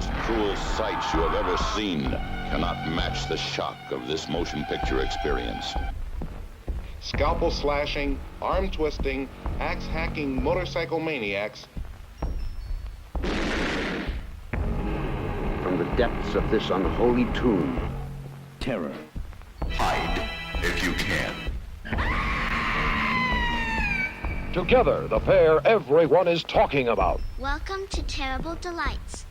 most cruel sights you have ever seen cannot match the shock of this motion picture experience. Scalpel slashing, arm twisting, axe hacking motorcycle maniacs. From the depths of this unholy tomb, terror. Hide if you can. Together, the pair everyone is talking about. Welcome to Terrible Delights.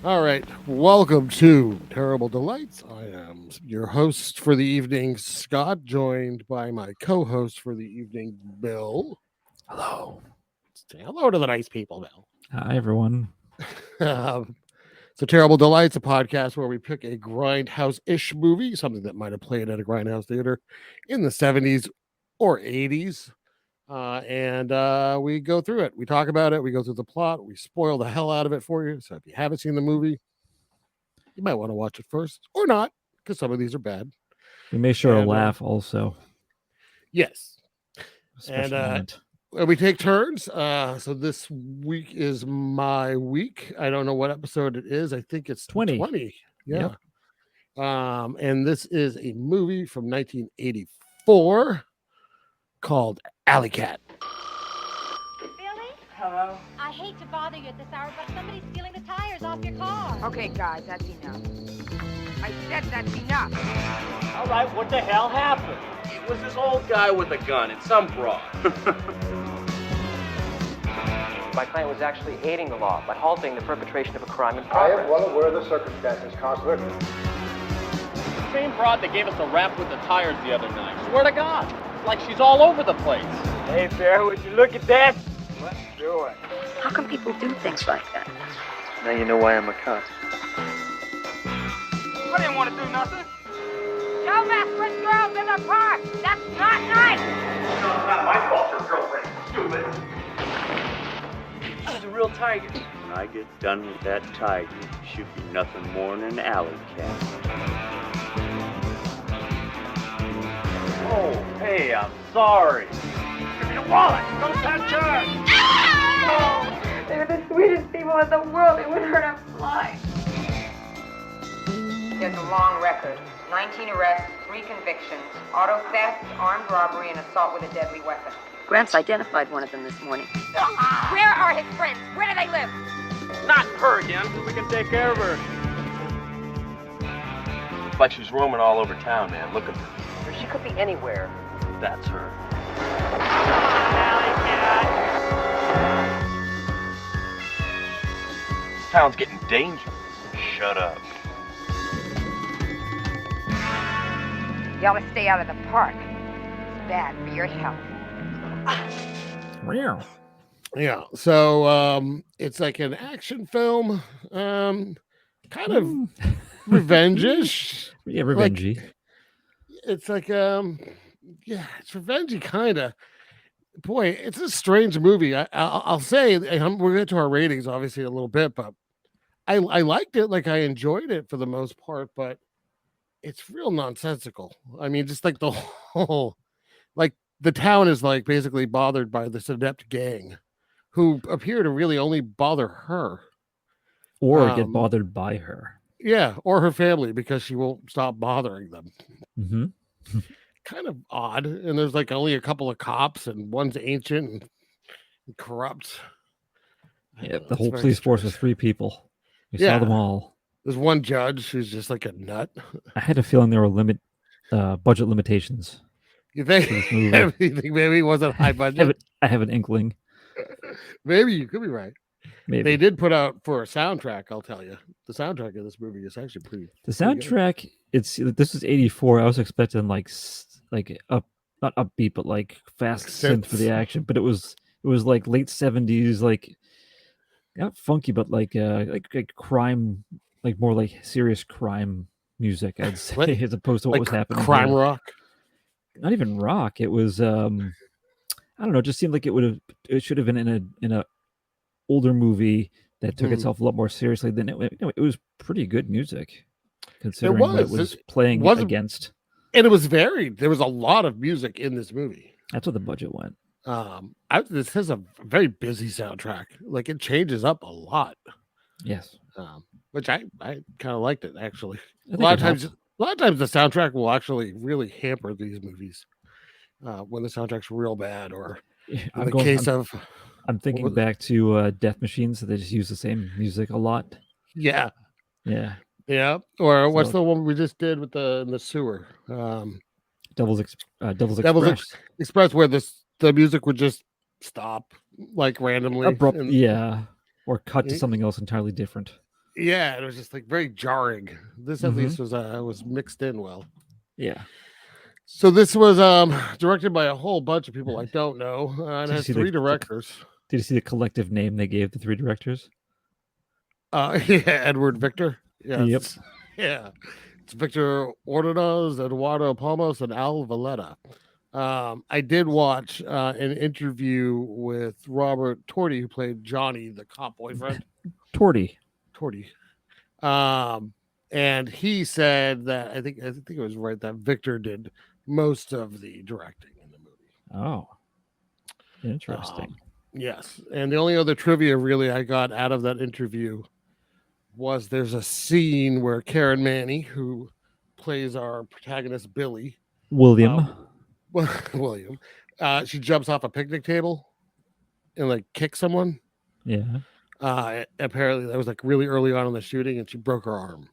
All right, welcome to Terrible Delights. I am your host for the evening, Scott, joined by my co-host for the evening, Bill. Hello. Say hello to the nice people, Bill. Hi, everyone. So Terrible Delights, a podcast where we pick a grindhouse-ish movie, something that might have played at a grindhouse theater in the 70s or 80s. And we go through it. We talk about it. We go through the plot. We spoil the hell out of it for you. So if you haven't seen the movie, you might want to watch it first or not, because some of these are bad. We may share a laugh also. Yes. And we take turns. So this week is my week. I don't know what episode it is. I think it's 20. Yeah. Yep. And this is a movie from 1984 called Alley Cat. Billy? Hello? I hate to bother you at this hour, but somebody's stealing the tires off your car. Okay, guys, that's enough. I said that's enough. All right, what the hell happened? It was this old guy with a gun and some broad. My client was actually aiding the law by halting the perpetration of a crime in I progress. am well aware of the circumstances, Counselor. The same broad that gave us a rap with the tires the other night. Swear to God. It's like she's all over the place. Hey, Bear, would you look at that? Let's do it. How come people do things like that? Now you know why I'm a cop. I didn't want to do nothing. Don't mess with girls in the park. That's not nice. No, it's not my fault your girlfriend is stupid. She's a real tiger. When I get done with that tiger, she'll be nothing more than an alley cat. Oh, hey, I'm sorry. Give me the wallet. Don't touch her. Oh, they're the sweetest people in the world. They would hurt a fly. He has a long record. 19 arrests, 3 convictions, auto theft, armed robbery, and assault with a deadly weapon. Gramps identified one of them this morning. Where are his friends? Where do they live? Not her again. We can take care of her. It's like she's roaming all over town, man. Look at her. She could be anywhere. That's her. This town's getting dangerous. Shut up. You always stay out of the park. It's bad for your health. Yeah. So it's like an action film, kind of revenge-ish. Yeah, revengey. Like, it's like it's revengey kind of. Boy, it's a strange movie. I'll say we'll get to our ratings obviously a little bit, but I liked it. Like I enjoyed it for the most part, but it's real nonsensical. I mean, just like the whole, like the town is like basically bothered by this adept gang who appear to really only bother her. Or get bothered by her. Yeah, or her family because she won't stop bothering them. Mm-hmm. Kind of odd. And there's like only a couple of cops and one's ancient and corrupt. Yeah, the whole police force was 3 people. We saw them all. There's one judge who's just like a nut. I had a feeling there were budget limitations. You think? You think maybe it wasn't high budget? I have an inkling. Maybe you could be right. Maybe. They did put out for a soundtrack, I'll tell you. The soundtrack of this movie is actually pretty. The soundtrack, this is 84. I was expecting like not upbeat, but like fast synth for the action. But it was like late 70s, like not funky, but like crime, like more like serious crime music, I'd say, as opposed to what was happening. Crime rock? Not even rock. It was I don't know, it just seemed like it should have been in a older movie that took itself a lot more seriously than it was pretty good music considering what it was playing against. And it was varied. There was a lot of music in this movie. That's what the budget went. This has a very busy soundtrack. Like it changes up a lot. Yes. which I kind of liked it actually. I A think lot it of times, helped. a lot of times the soundtrack will actually really hamper these movies when the soundtrack's real bad, or in the case of. I'm thinking back to Death Machines, so they just use the same music a lot. Yeah. Yeah. Yeah. Or what's So- the one we just did with in the sewer? Devil's Devil's Express. Express, where the music would just stop like randomly. Abrupt, and- yeah. Or cut to something else entirely different. Yeah, it was just like very jarring. This at least was mixed in well. Yeah. So this was directed by a whole bunch of people I don't know. And it has three directors. Did you see the collective name they gave the three directors? Yeah, Edward Victor. Yeah. Yep. Yeah. It's Victor Ordonez, Eduardo Palmos, and Al Valletta. I did watch an interview with Robert Torti, who played Johnny, the cop boyfriend. Torti. And he said that I think it was right that Victor did most of the directing in the movie. Oh, interesting. Yes, and the only other trivia really I got out of that interview was there's a scene where Karen Manny, who plays our protagonist Billy, William, she jumps off a picnic table and like kicks someone. Yeah. Apparently that was like really early on in the shooting, and she broke her arm.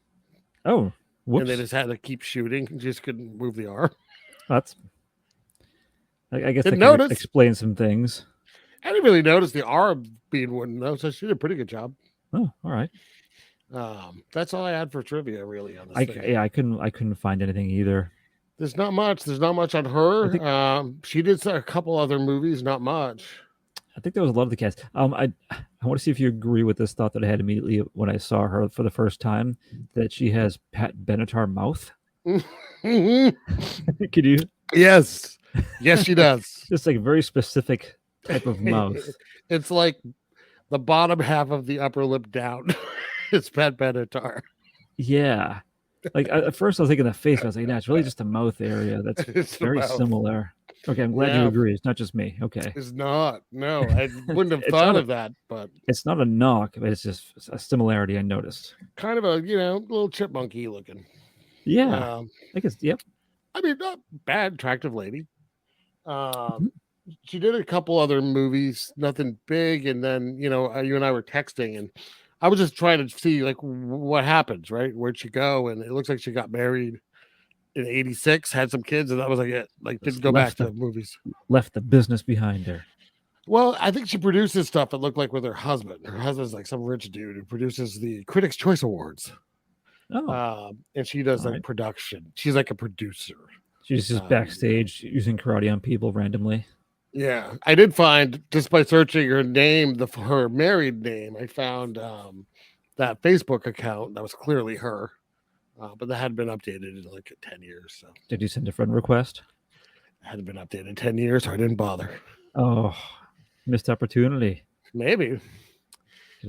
Oh, whoops. And they just had to keep shooting. She just couldn't move the arm. That's. I guess Didn't that could notice. explain some things. I didn't really notice the arm being wooden though, so she did a pretty good job. Oh, all right. That's all I had for trivia really on this thing. I couldn't find anything either. There's not much on her. She did a couple other movies, not much. I think there was a lot of the cast. I want to see if you agree with this thought that I had immediately when I saw her for the first time, that she has Pat Benatar mouth. Could you? Yes, she does. Just like a very specific type of mouth. It's like the bottom half of the upper lip down. It's Pat Benatar. Yeah. Like at first I was thinking the face, I was like, no, it's really just the mouth area. That's It's the very mouth. similar. Okay, I'm glad you agree. It's not just me. Okay. It's not. No, I wouldn't have thought of that, but it's not a knock, but it's just a similarity I noticed. Kind of a, little chipmunky looking. Yeah. I guess, yep. I mean, not bad, attractive lady. She did a couple other movies, nothing big, and then you and I were texting, and I was just trying to see like what happens, right? Where'd she go? And it looks like she got married in '86, had some kids, and that was like it. Like didn't go back to movies. Left the business behind her. Well, I think she produces stuff that looked like with her husband. Her husband's like some rich dude who produces the Critics' Choice Awards. Oh. And she does like production. She's like a producer. She's just backstage using karate on people randomly. Yeah, I did find just by searching her name, her married name, I found that Facebook account that was clearly her, but that hadn't been updated in like 10 years. So did you send a friend request? It hadn't been updated in 10 years, so I didn't bother. Oh, missed opportunity. Maybe.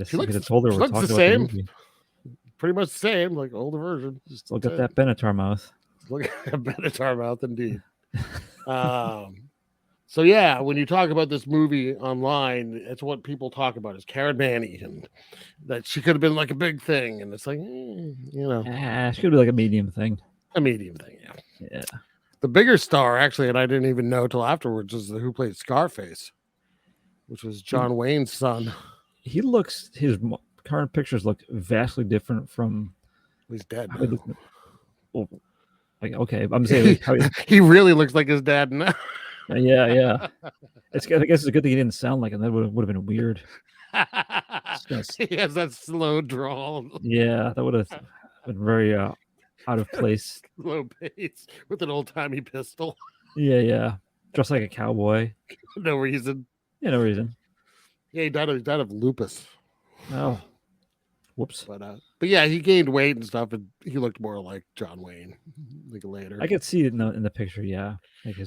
She looks the same. Pretty much the same, like older version. Still got that Benatar mouth. Look at that Benatar mouth, indeed. So yeah, when you talk about this movie online, it's what people talk about is Karen Manny, and that she could have been like a big thing, and it's like, she could be like a medium thing. A medium thing, yeah. Yeah. The bigger star, actually, and I didn't even know till afterwards, is who played Scarface, which was John Wayne's son. His current pictures look vastly different from. He's dead. Okay, I'm saying he really looks like his dad now. Yeah. I guess it's a good thing he didn't sound like him. That would have been weird. He has that slow drawl. Yeah, that would have been very out of place. Slow pace with an old-timey pistol. Yeah. Dressed like a cowboy. No reason. Yeah, no reason. Yeah, he died of lupus. Oh. Whoops. But yeah, he gained weight and stuff, and he looked more like John Wayne like later. I could see it in the picture, yeah.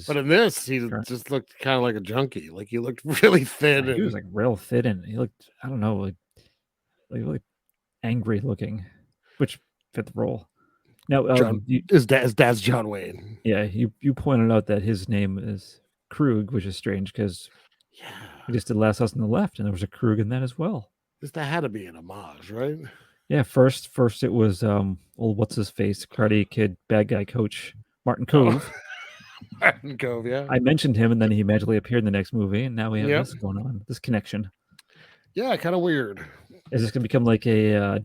But in this, he just looked kind of like a junkie. Like he looked really thin. He was like real thin, and he looked, I don't know, like really angry looking, which fit the role. Now, his dad's John Wayne. Yeah, you pointed out that his name is Krug, which is strange because he just did Last House on the Left, and there was a Krug in that as well. That had to be an homage, right? Yeah, first it was what's his face, Karate Kid bad guy coach Martin Cove. Martin Cove, yeah. I mentioned him, and then he magically appeared in the next movie, and now we have Yep. this going on, this connection. Yeah, kind of weird. Is this gonna become like a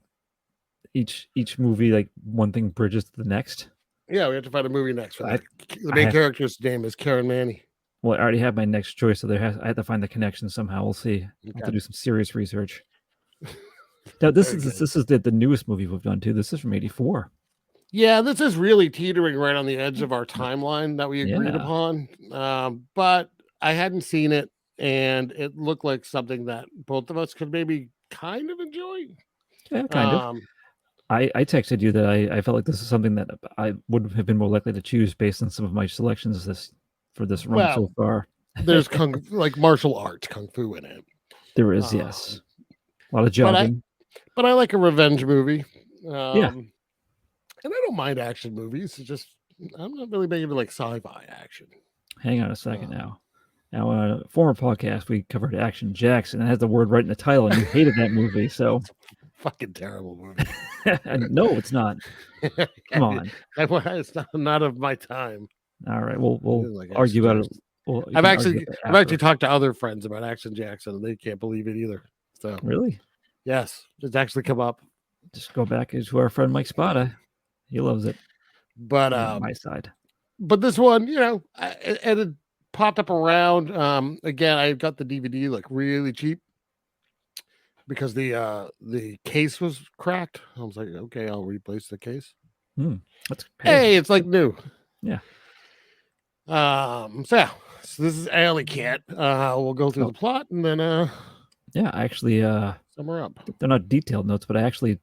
each movie, like one thing bridges to the next? Yeah, we have to find a movie next. The main character's name is Karen Manny. Well, I already have my next choice, so I have to find the connection somehow. We'll see. I'll have to do some serious research. Now, this is the newest movie we've done too. This is from '84. Yeah, this is really teetering right on the edge of our timeline that we agreed Yeah. upon. But I hadn't seen it, and it looked like something that both of us could maybe kind of enjoy. Yeah, kind of. I texted you that I felt like this is something that I would have been more likely to choose based on some of my selections for this run so far. There's like martial arts, kung fu in it. There is, yes. A lot of jogging. But I like a revenge movie. Yeah. And I don't mind action movies. It's just I'm not really big into like sci-fi action. Hang on a second now. Now, on a former podcast, we covered Action Jackson. It has the word right in the title, and you hated that movie. So, fucking terrible movie. No, it's not. Come on, it's not of my time. All right, we'll argue about it. Well, I've actually talked to other friends about Action Jackson, and they can't believe it either. So really, yes, it's actually come up. Just go back to our friend Mike Spada. He loves it. But on my side. But this one, and it popped up around. Again, I got the DVD like really cheap because the case was cracked. I was like, okay, I'll replace the case. Hey, it's like new. Yeah. So this is Alley Cat. We'll go through the plot and then yeah, actually somewhere up. They're not detailed notes, but I actually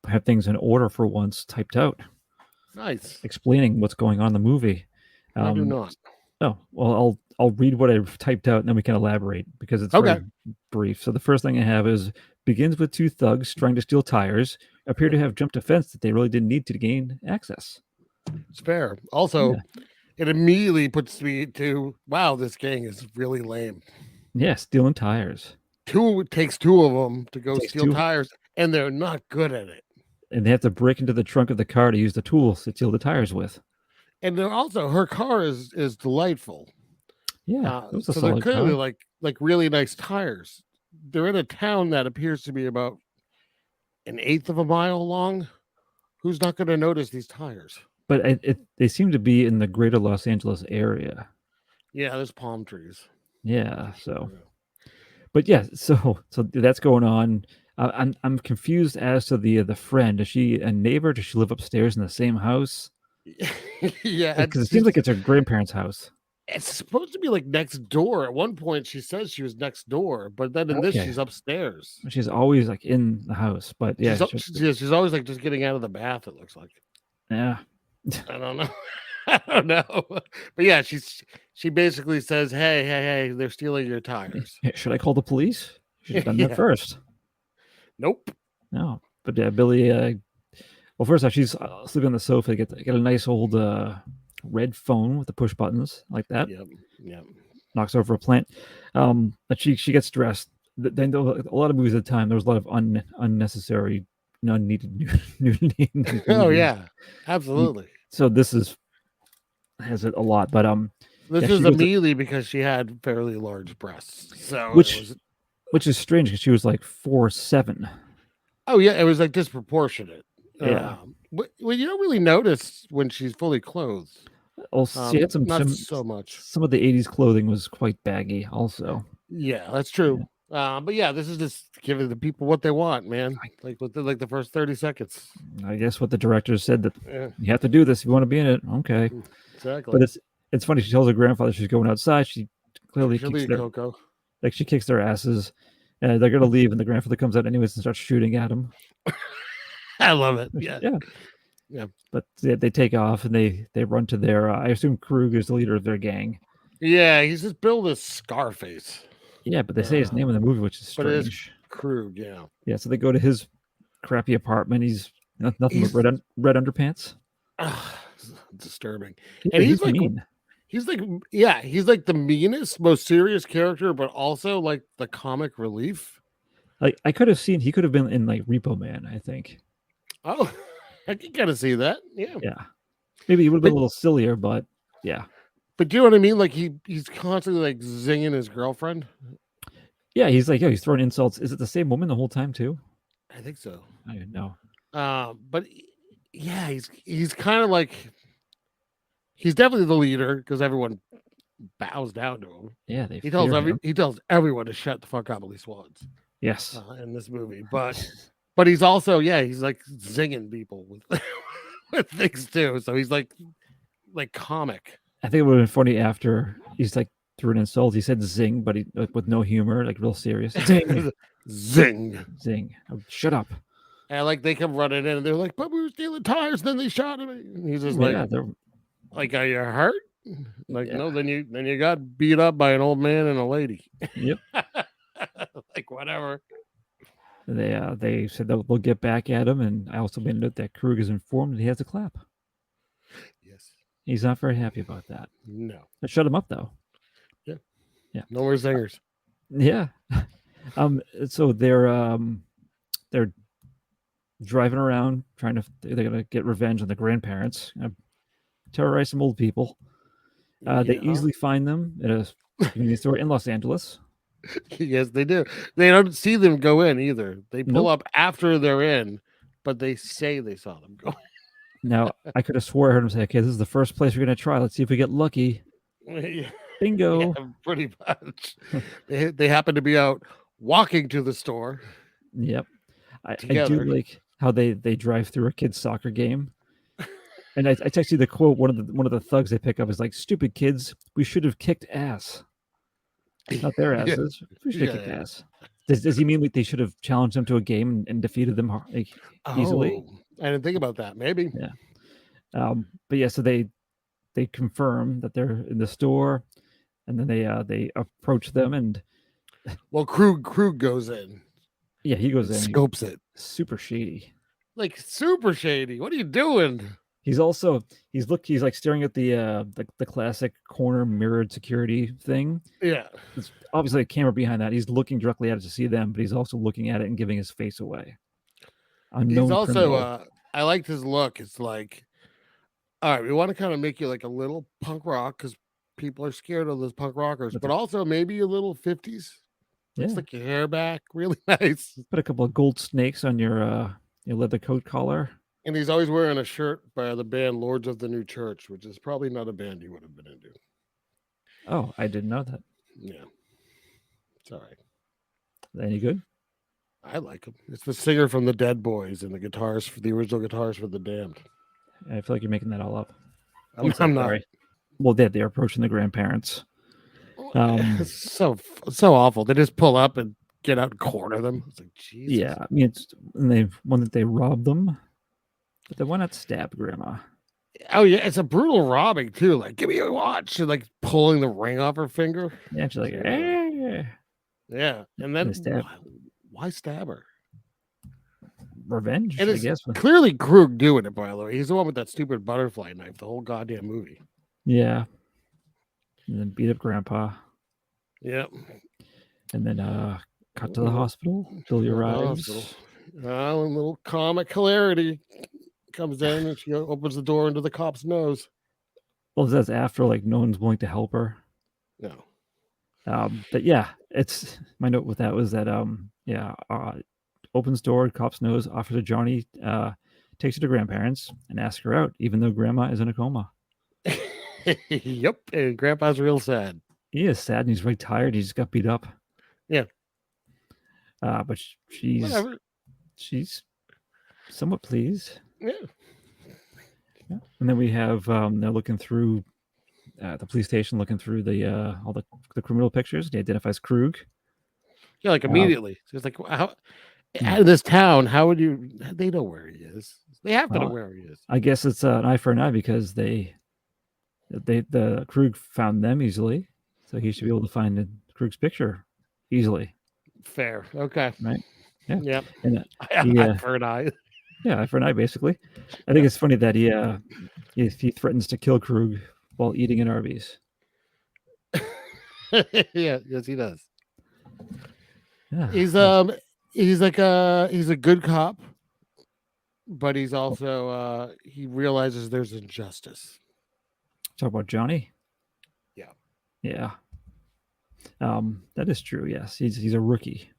have things in order for once typed out. Nice. Explaining what's going on in the movie. I do not. Oh, well, I'll read what I've typed out and then we can elaborate because it's very brief. So the first thing I have is begins with two thugs trying to steal tires, appear to have jumped a fence that they really didn't need to gain access. It's fair. Also, it immediately puts me to, wow, this gang is really lame. Yeah, stealing tires. It takes two of them to go steal tires, and they're not good at it. And they have to break into the trunk of the car to use the tools to steal the tires with. And they're also, her car is delightful. Yeah, so they're clearly like really nice tires. They're in a town that appears to be about 1/8 of a mile long. Who's not going to notice these tires? But they seem to be in the greater Los Angeles area. Yeah, there's palm trees. Yeah, so. But yeah, so that's going on. I'm confused as to the friend. Is she a neighbor? Does she live upstairs in the same house? Yeah, because it seems like it's her grandparents' house. It's supposed to be like next door. At one point, she says she was next door, but then in this, she's upstairs. She's always like in the house, but yeah, she's always like just getting out of the bath. It looks like. Yeah, I don't know. I don't know, but yeah, she basically says, "Hey, they're stealing your tires." Should I call the police? Should have done that first. Nope. No, but yeah, Billy. Well, first off, she's sleeping on the sofa. Get a nice old red phone with the push buttons like that. Yep. Knocks over a plant. But she gets dressed. Then a lot of movies at the time, there was a lot of unnecessary, unneeded nudity. Oh yeah, absolutely. So this has it a lot, but this is immediately because she had fairly large breasts. So which is strange because she was like 4'7". Oh yeah, it was like disproportionate. Yeah. Well, you don't really notice when she's fully clothed. Well, she had not so much. Some of the 80s clothing was quite baggy, also. Yeah, that's true. Yeah. But yeah, this is just giving the people what they want, man. Like the first 30 seconds. I guess what the director said that you have to do this if you want to be in it. Okay. Exactly. But it's funny. She tells her grandfather she's going outside. She clearly she kicks their asses, and they're gonna leave, and the grandfather comes out anyways and starts shooting at him. I love it. Yeah. But they take off and they run to their. I assume Krug is the leader of their gang. Yeah, he's just billed as Scarface. Yeah, but they say his name in the movie, which is strange. But it is Krug, yeah. Yeah, so they go to his crappy apartment. He's nothing but red underpants. Disturbing. Yeah, and he's like mean. He's like the meanest, most serious character, but also like the comic relief. Like he could have been in like Repo Man, I think. Oh, I can kind of see that. Yeah. Yeah, maybe he would have been a little sillier, but yeah. But do you know what I mean? Like he's constantly like zinging his girlfriend. Yeah, he's like, he's throwing insults. Is it the same woman the whole time too? I think so. I don't know. But yeah, he's kind of like he's definitely the leader because everyone bows down to him. Yeah, they he tells fear him. he tells everyone to shut the fuck up at least once. Yes, in this movie, but he's also he's like zinging people with with things too. So he's like comic. I think it would have been funny after he's like threw an insult. He said zing, but he with no humor, like real serious. Zing, zing, zing. Oh, shut up. And like they come running in and they're like, "But we were stealing tires." Then they shot him. And he's just like, "Are you hurt?" Like, no. Then you got beat up by an old man and a lady. Yep. Like whatever. They said they'll get back at him, and I also made a note that Krug is informed that he has a clap. Yes. He's not very happy about that. No. But shut him up though. Yeah. Yeah. No more zingers. Yeah. So they're driving around they're gonna get revenge on the grandparents, terrorize some old people. They easily find them at a convenience store in Los Angeles. Yes, they do. They don't see them go in either. They pull up after they're in, but they say they saw them go in. Now, I could have swore I heard him say, "Okay, this is the first place we're going to try. Let's see if we get lucky." Yeah. Bingo. Yeah, pretty much. They happen to be out walking to the store. Yep. I do like how they drive through a kid's soccer game. And I text you the quote. One of the thugs they pick up is like, "Stupid kids, we should have kicked ass." Not their asses. We should have kicked ass. Does he mean like they should have challenged them to a game and defeated them easily? I didn't think about that. Maybe. Yeah. But yeah, so they confirm that they're in the store, and then they approach them, and well, Krug goes in. Yeah, he goes in. Scopes it. Super shady. Like super shady. What are you doing? He's like staring at the classic corner mirrored security thing. Yeah. There's obviously a camera behind that. He's looking directly at it to see them, but he's also looking at it and giving his face away. He's also I liked his look. It's like, all right, we want to kind of make you like a little punk rock because people are scared of those punk rockers, but also maybe a little 50s. Yeah. It's like your hair back, really nice. Put a couple of gold snakes on your leather coat collar. And he's always wearing a shirt by the band Lords of the New Church, which is probably not a band he would have been into. Oh, I didn't know that. Yeah. It's all right. Any good? I like him. It's the singer from the Dead Boys and the original guitars for the Damned. I feel like you're making that all up. I'm not. Well, they're approaching the grandparents. It's so awful. They just pull up and get out and corner them. It's like, Jesus. Yeah, I mean, they robbed them, but they why not stab Grandma? Oh yeah, it's a brutal robbing too. Like, give me your watch. She's like pulling the ring off her finger. Yeah, she's like, eh. Yeah, and then why stab her? Revenge, and I it's guess. Clearly Krug doing it, by the way. He's the one with that stupid butterfly knife the whole goddamn movie. Yeah. And then beat up Grandpa. Yep. And then cut to the hospital. Julie arrives. And a little comic hilarity comes in and she opens the door into the cop's nose. Well, that's after like no one's willing to help her. No. But yeah, it's my note with that was that opens door, cop's nose, offers to Johnny, takes her to grandparents and asks her out, even though Grandma is in a coma. Yep, and Grandpa's real sad. He is sad and he's very tired. He just got beat up. Yeah. But she's somewhat pleased. Yeah. And then we have they're looking through the police station, looking through all the criminal pictures. He identifies Krug. Yeah, like immediately. So it's like, how in this town, how would you? They know where he is. They have to know where he is. I guess it's an eye for an eye because the Krug found them easily, so he should be able to find Krug's picture easily. Fair. Okay. Right. Yeah. Yep. And eye for an eye. Yeah, eye for an eye, basically. I think it's funny that he threatens to kill Krug while eating an Arby's. Yeah. Yes, he does. Yeah. He's a good cop. but he's also he realizes there's injustice. Talk about Johnny. Yeah. Yeah. That is true. Yes, he's a rookie.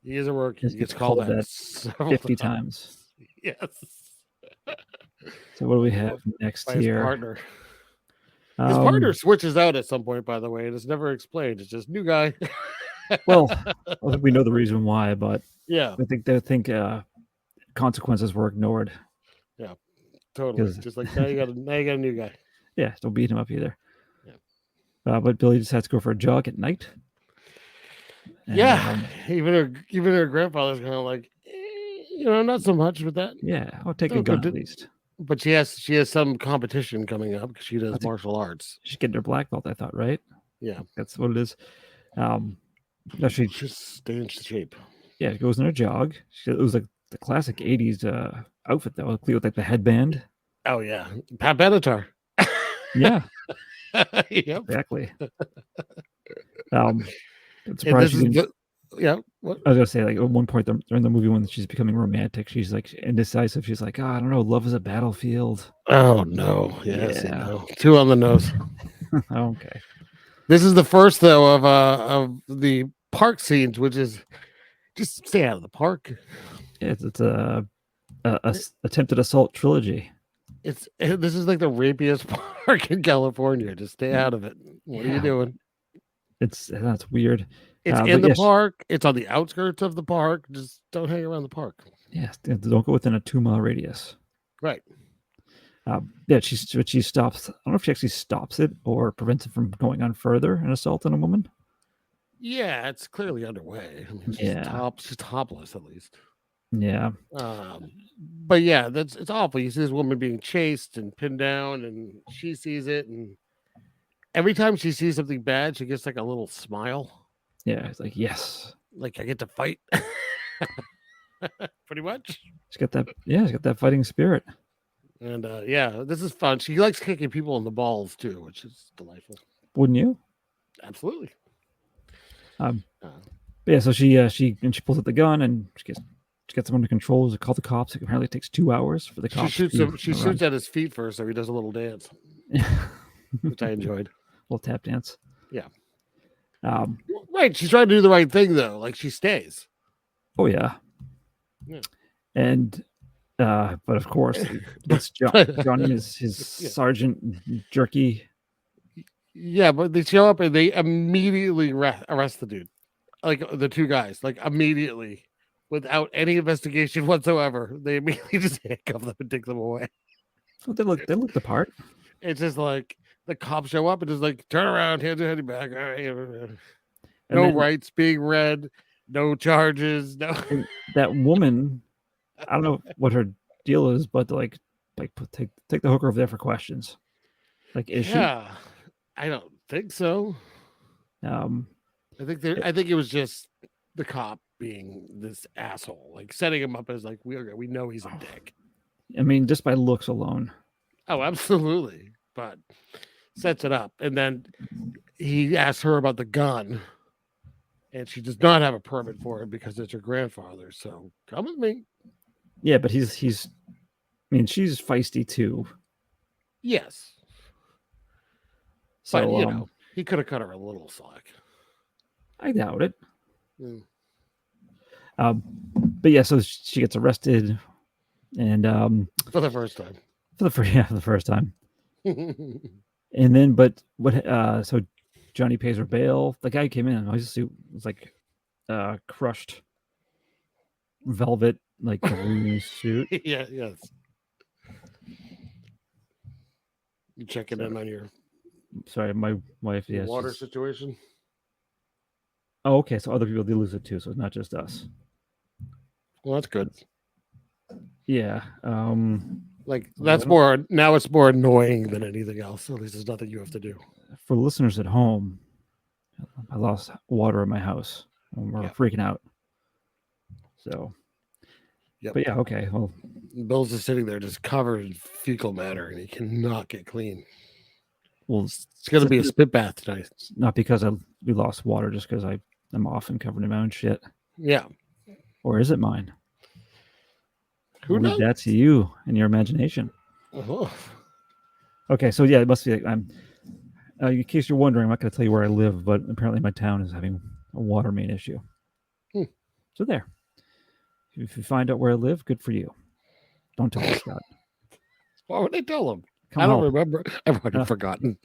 He is a rookie. He gets He's called called that that 50 times. Yes. So what do we have next By here? his partner. His partner switches out at some point, by the way, and it's never explained. It's just new guy. Well, I think we know the reason why, but yeah, I think they think consequences were ignored. Yeah, totally. Just like now you got a new guy. Yeah, don't beat him up either. Yeah. But Billy decides to go for a jog at night. And, yeah, even her grandfather's kind of like, not so much with that. Yeah, I'll take a gun at least. But she has some competition coming up because she does martial arts. She's getting her black belt, I thought, right? Yeah, that's what it is. No, she just stay in shape. Yeah, it goes in a jog. It was like the classic '80s outfit, though, with like the headband. Oh yeah, Pat Benatar. Yeah. Yep. Exactly. It's surprising. Yeah. What? I was gonna say, like at one point during the movie when she's becoming romantic, she's like indecisive. She's like, I don't know, love is a battlefield. Oh no, yes, yeah. No. 2 on the nose. Okay. This is the first though of the park scenes, which is just stay out of the park. It's a attempted assault trilogy. This is like the rapiest park in California. Just stay out of it. What are you doing? That's weird. It's in the park. It's on the outskirts of the park. Just don't hang around the park. Yeah, don't go within a 2-mile radius. Right. Yeah, she stops. I don't know if she actually stops it or prevents it from going on further and assaulting a woman. Yeah, it's clearly underway. I mean, she's topless at least. Yeah. But yeah, it's awful. You see this woman being chased and pinned down, and she sees it, and every time she sees something bad, she gets like a little smile. Yeah, it's like, yes, like I get to fight. Pretty much. She's got that. Yeah, she's got that fighting spirit. And yeah, this is fun. She likes kicking people in the balls too, which is delightful. Wouldn't you? Absolutely. Yeah, so she pulls out the gun and she gets him under control. She calls the cops. It apparently takes 2 hours for the cops. She shoots at his feet first, so he does a little dance, which I enjoyed. A little tap dance. Yeah. Right. She's trying to do the right thing though. Like she stays. Oh yeah. Yeah. And but of course, it's Johnny is his Sergeant Jerky. Yeah, but they show up and they immediately arrest the dude, like the 2 guys, like immediately, without any investigation whatsoever. They immediately just handcuff them and take them away. Well, they look the part. It's just like the cops show up and just like turn around, hand your head back. All right. No rights being read, no charges, no. That woman, I don't know what her deal is, but like take the hooker over there for questions. Like, is she? I don't think so. I think it was just the cop being this asshole, like setting him up as like we know he's a dick. I mean, just by looks alone. Oh, absolutely. But sets it up, and then he asks her about the gun, and she does not have a permit for it because it's her grandfather. So come with me. Yeah, but he's. I mean, she's feisty too. Yes. So but he could have cut her a little slack. I doubt it. But yeah, so she gets arrested, and for the first time. For the first time. And then, but what? So Johnny pays her bail. The guy who came in, his suit was like crushed velvet, like green suit. Yeah, yes. You checking in on your? Sorry, my wife. Yes. Water situation. Oh, okay. So other people do lose it too. So it's not just us. Well, that's good. Yeah. Like that's more now. It's more annoying than anything else. At least there's nothing you have to do. For listeners at home, I lost water in my house, and we're freaking out. So. Yep. But yeah, okay. Well, Bill's just sitting there, just covered in fecal matter, and he cannot get clean. Well, it's going to be a spit bath tonight. Not because we lost water, just because I'm off and covered in my own shit. Yeah. Or is it mine? Who I'll leave knows? that to you and your imagination. Oh. Okay, so yeah, it must be. In case you're wondering, I'm not going to tell you where I live, but apparently my town is having a water main issue. So there. If you find out where I live, good for you. Don't tell me, Scott. Why would I tell him? Come I don't help. remember. I've already forgotten.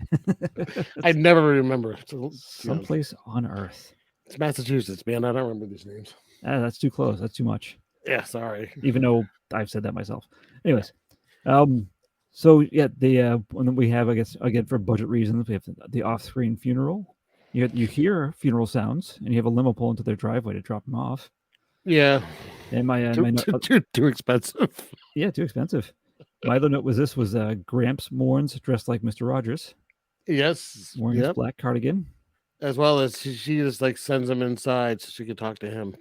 I never remember. So, Someplace on Earth. It's Massachusetts, man. I don't remember these names. That's too close. That's too much. Yeah, sorry. Even though I've said that myself. Anyways, so yeah, when we have, I guess, again for budget reasons, we have the off-screen funeral. You hear funeral sounds, and you have a limo pull into their driveway to drop them off. Yeah. And my too expensive. Yeah, too expensive. My other note was Gramps mourns dressed like Mr. Rogers. Yes. Wearing his black cardigan. As well as she just like sends him inside so she can talk to him.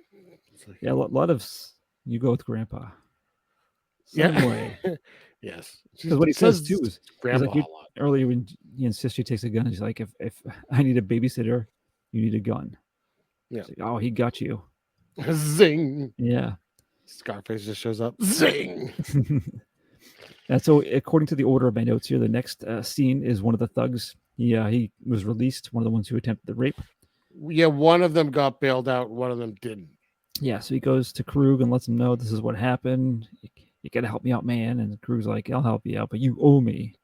Like, yeah, a lot of you go with Grandpa. Way. Yes. Because what he says too is Grandpa like earlier when he insists she takes a gun, he's like, if I need a babysitter, you need a gun. Yeah. Like, oh, he got you. Zing. Yeah. Scarface just shows up. Zing. And so, according to the order of my notes here, the next scene is one of the thugs. He was released, one of the ones who attempted the rape. Yeah, one of them got bailed out, one of them didn't. Yeah, so he goes to Krug and lets him know this is what happened. You got to help me out, man. And Krug's like, I'll help you out, but you owe me.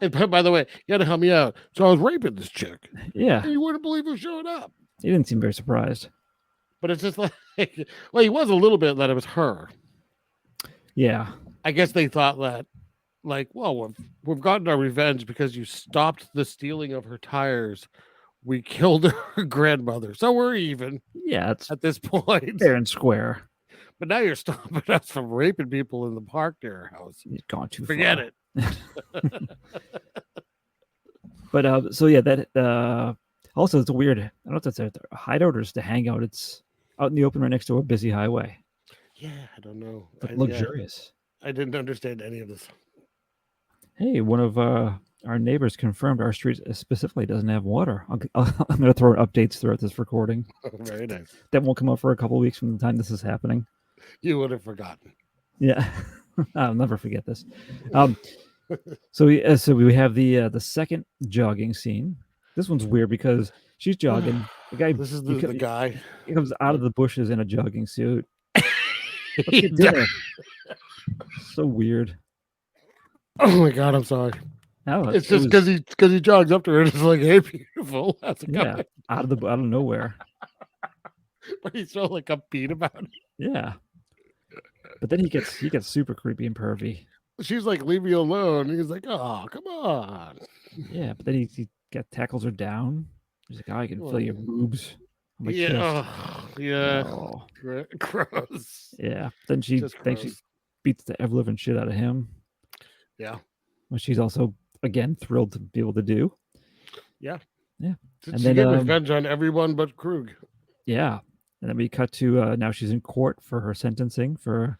And by the way, you got to help me out. So I was raping this chick. Yeah. And you wouldn't believe who showed up. He didn't seem very surprised. But it's just like, well, he was a little bit that it was her. Yeah. I guess they thought that, like, well, we've gotten our revenge because you stopped the stealing of her tires. We killed her grandmother. So we're even. Yeah, it's at this point. Fair and square. But now you're stopping us from raping people in the park near our house. You've gone too Forget far. it. But so yeah, that also it's weird. I don't know if that's a hideout or just a hangout. It's out in the open right next to a busy highway. Yeah, I don't know. But luxurious. Yeah, I didn't understand any of this. Hey, one of our neighbors confirmed our street specifically doesn't have water. I'm going to throw in updates throughout this recording. Very nice. That won't come up for a couple of weeks from the time this is happening. You would have forgotten. Yeah, I'll never forget this. So we have the second jogging scene. This one's weird because she's jogging. The guy. This is the guy. He comes out of the bushes in a jogging suit. So weird. Oh my god, I'm sorry. No, it's just because he jogs up to her and is like, "Hey, beautiful." That's a guy. Yeah, out of nowhere. But he's so like upbeat about it. Yeah. But then he gets super creepy and pervy. She's like, "Leave me alone." And he's like, "Oh, come on." Yeah, but then he tackles her down. He's like, "Oh, I can feel your boobs." Yeah, yeah. Oh. Gross. Yeah. Then she beats the ever living shit out of him. Yeah. Which she's also again thrilled to be able to do. Yeah. Yeah. And she get revenge on everyone but Krug. Yeah. And then we cut to now she's in court for her sentencing for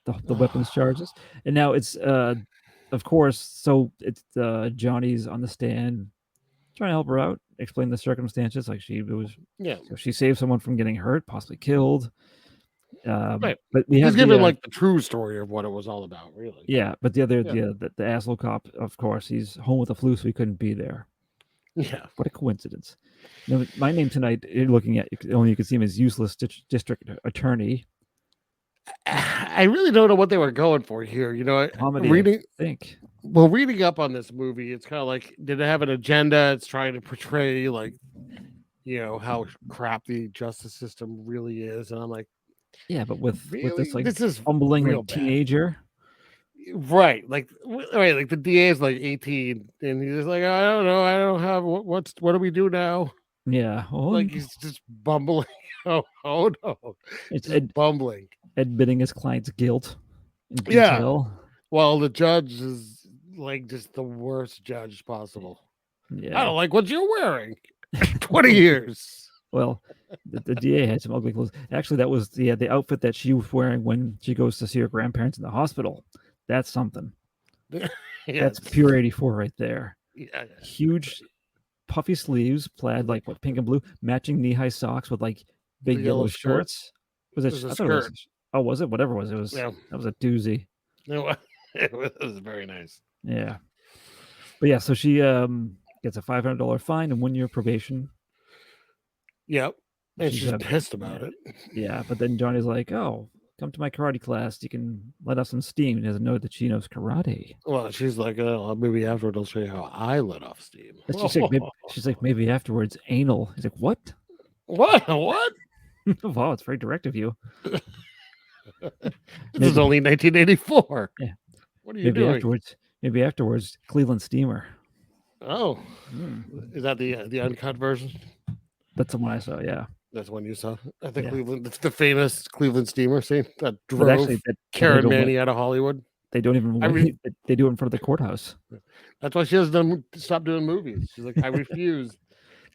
the weapons charges. And now it's of course, so it's Johnny's on the stand trying to help her out, explain the circumstances. Like she saved someone from getting hurt, possibly killed. Right. But we have he's giving like the true story of what it was all about, really. Yeah, but the asshole cop, of course, he's home with the flu, so he couldn't be there. Yeah. What a coincidence. Now, my name tonight, you're looking at, only you can see him as useless district attorney. I really don't know what they were going for here. You know, comedy, reading up on this movie, it's kind of like, did it have an agenda? It's trying to portray like, you know, how crap the justice system really is. And I'm like, yeah, but with this like this is fumbling like teenager. Right, like the DA is like 18, and he's just like, I don't know, I don't have what do we do now? Yeah, like he's just bumbling. Oh no, it's bumbling, admitting his client's guilt. In detail. Yeah, well, the judge is like just the worst judge possible. Yeah, I don't like what you're wearing. 20 years. Well, the DA had some ugly clothes. Actually, that was the outfit that she was wearing when she goes to see her grandparents in the hospital. That's something. Yes. That's pure 84 right there. Yeah. Huge puffy sleeves, plaid like pink and blue, matching knee-high socks with like big yellow shorts. Was it a skirt? Oh, was it? Whatever it was. It was Yeah. That was a doozy. It was very nice. Yeah. But yeah, so she gets a $500 fine and 1 year probation. Yep. And she's pissed yeah. about it. Yeah, but then Johnny's like, "Oh, come to my karate class. You can let off some steam." He doesn't know that she knows karate. Well, she's like, "Oh, maybe afterward I'll show you how I let off steam." And she's like, maybe afterwards anal. He's like, "What? What? What?" Wow, it's very direct of you. This is only 1984. Yeah. What are you doing? Maybe afterwards, Cleveland Steamer. Oh, is that the uncut version? That's the one I saw. Yeah, that's one you saw. I think Cleveland. It's the famous Cleveland Steamer scene that drove actually, Karen Manny out of Hollywood. They don't even. They do it in front of the courthouse. That's why she has stopped doing movies. She's like, I refuse.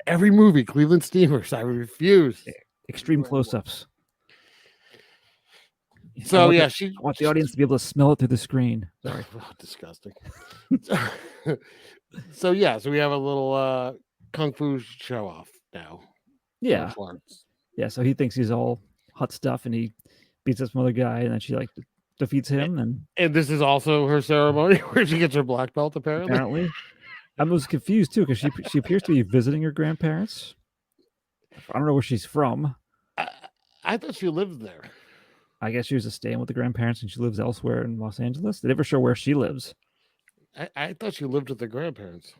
Every movie, Cleveland Steamers. I refuse. Extreme close-ups. So I I want the audience to be able to smell it through the screen. Sorry, disgusting. So we have a little kung fu show off now. Yeah, yeah. So he thinks he's all hot stuff, and he beats this other guy, and then she like defeats him. And this is also her ceremony where she gets her black belt. Apparently, I was confused too because she appears to be visiting her grandparents. I don't know where she's from. I thought she lived there. I guess she was staying with the grandparents, and she lives elsewhere in Los Angeles. They never show where she lives. I thought she lived with the grandparents.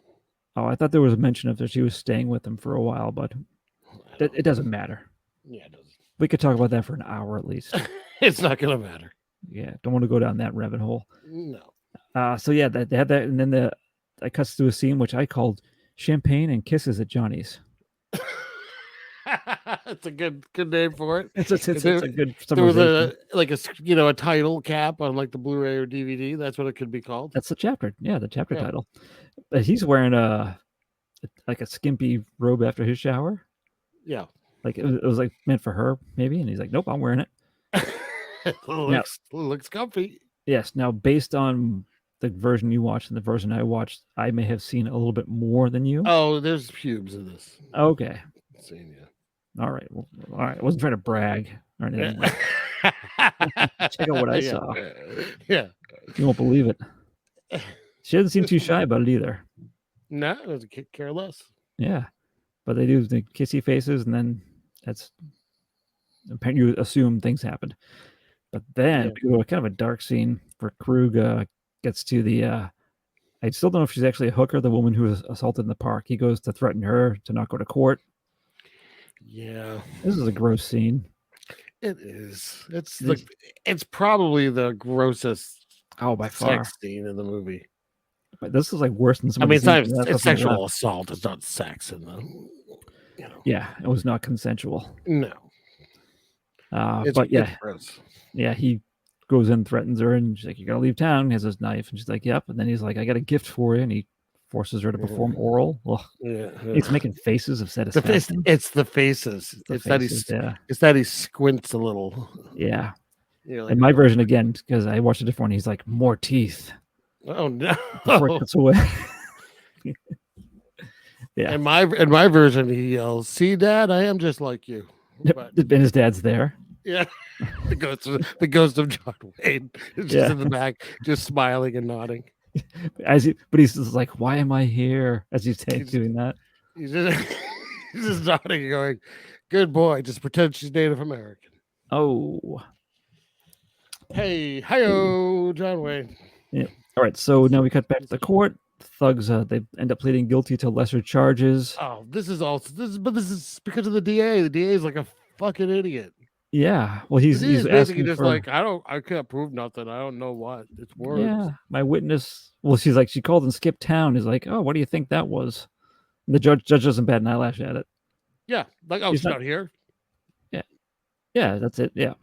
Oh, I thought there was a mention of that she was staying with them for a while, but it doesn't matter. Yeah, it doesn't. We could talk about that for an hour at least. It's not going to matter. Yeah, don't want to go down that rabbit hole. No. So yeah, they had that, and then it cuts to a scene which I called "Champagne and Kisses at Johnny's." It's a good name for it. It's a good. There was a title cap on like the Blu-ray or DVD. That's what it could be called. That's the chapter. Yeah, the chapter title. He's wearing a skimpy robe after his shower. Yeah, like it was like meant for her maybe, and he's like, "Nope, I'm wearing it." looks comfy. Yes. Now, based on the version you watched and the version I watched, I may have seen a little bit more than you. Oh, there's pubes in this. Okay. Seen you. All right. Well, all right. I wasn't trying to brag or anything. Check out what I saw. Yeah. You won't believe it. She doesn't seem too shy about it either. No, it doesn't care less. Yeah. But they do the kissy faces, and then that's apparently you assume things happened. But then we go to kind of a dark scene where Krug gets to the I still don't know if she's actually a hooker, the woman who was assaulted in the park. He goes to threaten her to not go to court. Yeah. This is a gross scene. It is. It's probably the grossest by far sex scene in the movie. But this is like worse than some. I mean, it's sexual assault. It's not sex in the. Yeah, it was not consensual. No. But yeah, yeah, he goes in, threatens her, and she's like, "You gotta leave town." He has his knife, and she's like, "Yep." And then he's like, "I got a gift for you," and he forces her to perform oral. Ugh. Yeah, he's making faces of satisfaction. It's the faces. It's that he squints a little. Yeah. Like, and my version again, because I watched a different one. He's like, "More teeth." Oh no! Before it cuts away. Yeah. In my version, he yells, "See, Dad, I am just like you." But, and his dad's there. Yeah, the ghost of John Wayne is just in the back, just smiling and nodding. But he's just like, "Why am I here?" As he's doing that. He's just nodding and going, "Good boy." Just pretend she's Native American. Oh. Hey, hi-oh, John Wayne. Yeah. All right. So now we cut back to the court. Thugs, they end up pleading guilty to lesser charges. Oh, this is because of the DA. The DA is like a fucking idiot. Yeah, well, he's basically just like, I can't prove nothing. I don't know what it's worth. Yeah, my witness. Well, she's like, she called and skipped town. He's like, "Oh, what do you think that was?" And the judge doesn't bat an eyelash at it. Yeah, like, oh, she's not here. Yeah, that's it. Yeah,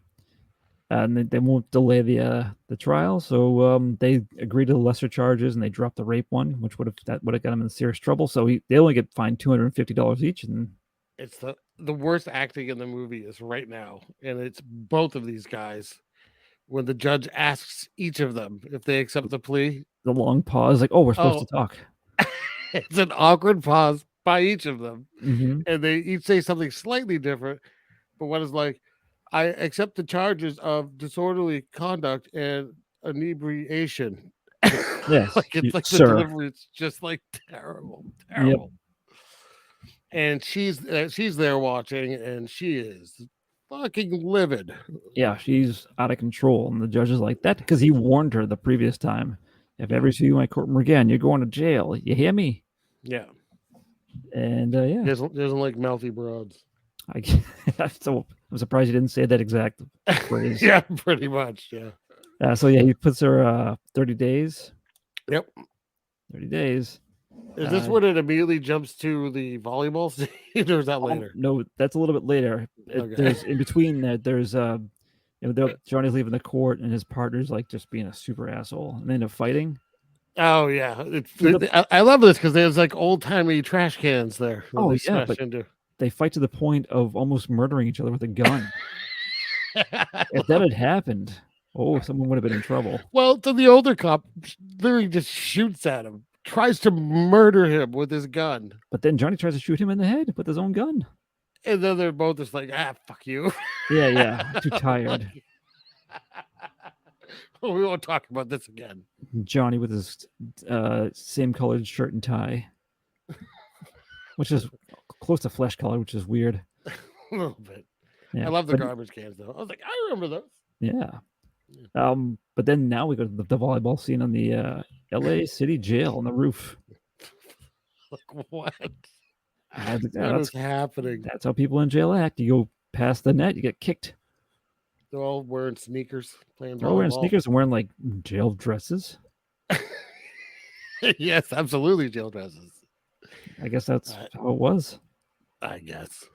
and they won't delay the trial, so they agree to the lesser charges and they drop the rape one, which would have got him in serious trouble. So they only get fined $250 each, and it's the worst acting in the movie is right now, and it's both of these guys. When the judge asks each of them if they accept the plea, the long pause, like, "Oh, we're supposed to talk." It's an awkward pause by each of them, mm-hmm. and they each say something slightly different. But one is like, I accept the charges of disorderly conduct and inebriation. Yes, Like it's like the sir. delivery, it's just like terrible, Yep. terrible. And she's there watching, and she is fucking livid. Yeah, she's out of control, and the judge is like that because he warned her the previous time. If ever see you in my courtroom again, you're going to jail. You hear me? Yeah. And yeah, doesn't like mouthy broads. So I'm surprised you didn't say that exact phrase. Yeah, pretty much. Yeah. So yeah, he puts her 30 days. Yep. 30 days. Is this when it immediately jumps to the volleyball scene, or is that later? No, that's a little bit later. Okay. There's in between that. There's Johnny's leaving the court, and his partner's like just being a super asshole, and they end up fighting. Oh yeah, I love this because there's like old timey trash cans there. Oh yeah, but they fight to the point of almost murdering each other with a gun. If that had happened, someone would have been in trouble. Well, so the older cop literally just shoots at him, tries to murder him with his gun. But then Johnny tries to shoot him in the head with his own gun. And then they're both just like, fuck you. Yeah, too tired. We won't talk about this again. Johnny with his same colored shirt and tie, which is close to flesh color, which is weird. A little bit. Yeah, I love the garbage cans, though. I was like, I remember those. Yeah. But then now we go to the volleyball scene on the LA City Jail on the roof. Like, what? That's happening. That's how people in jail act. You go past the net, you get kicked. They're all wearing sneakers, playing volleyball. They're all wearing sneakers and wearing like jail dresses. Yes, absolutely, jail dresses. I guess that's how it was. I guess.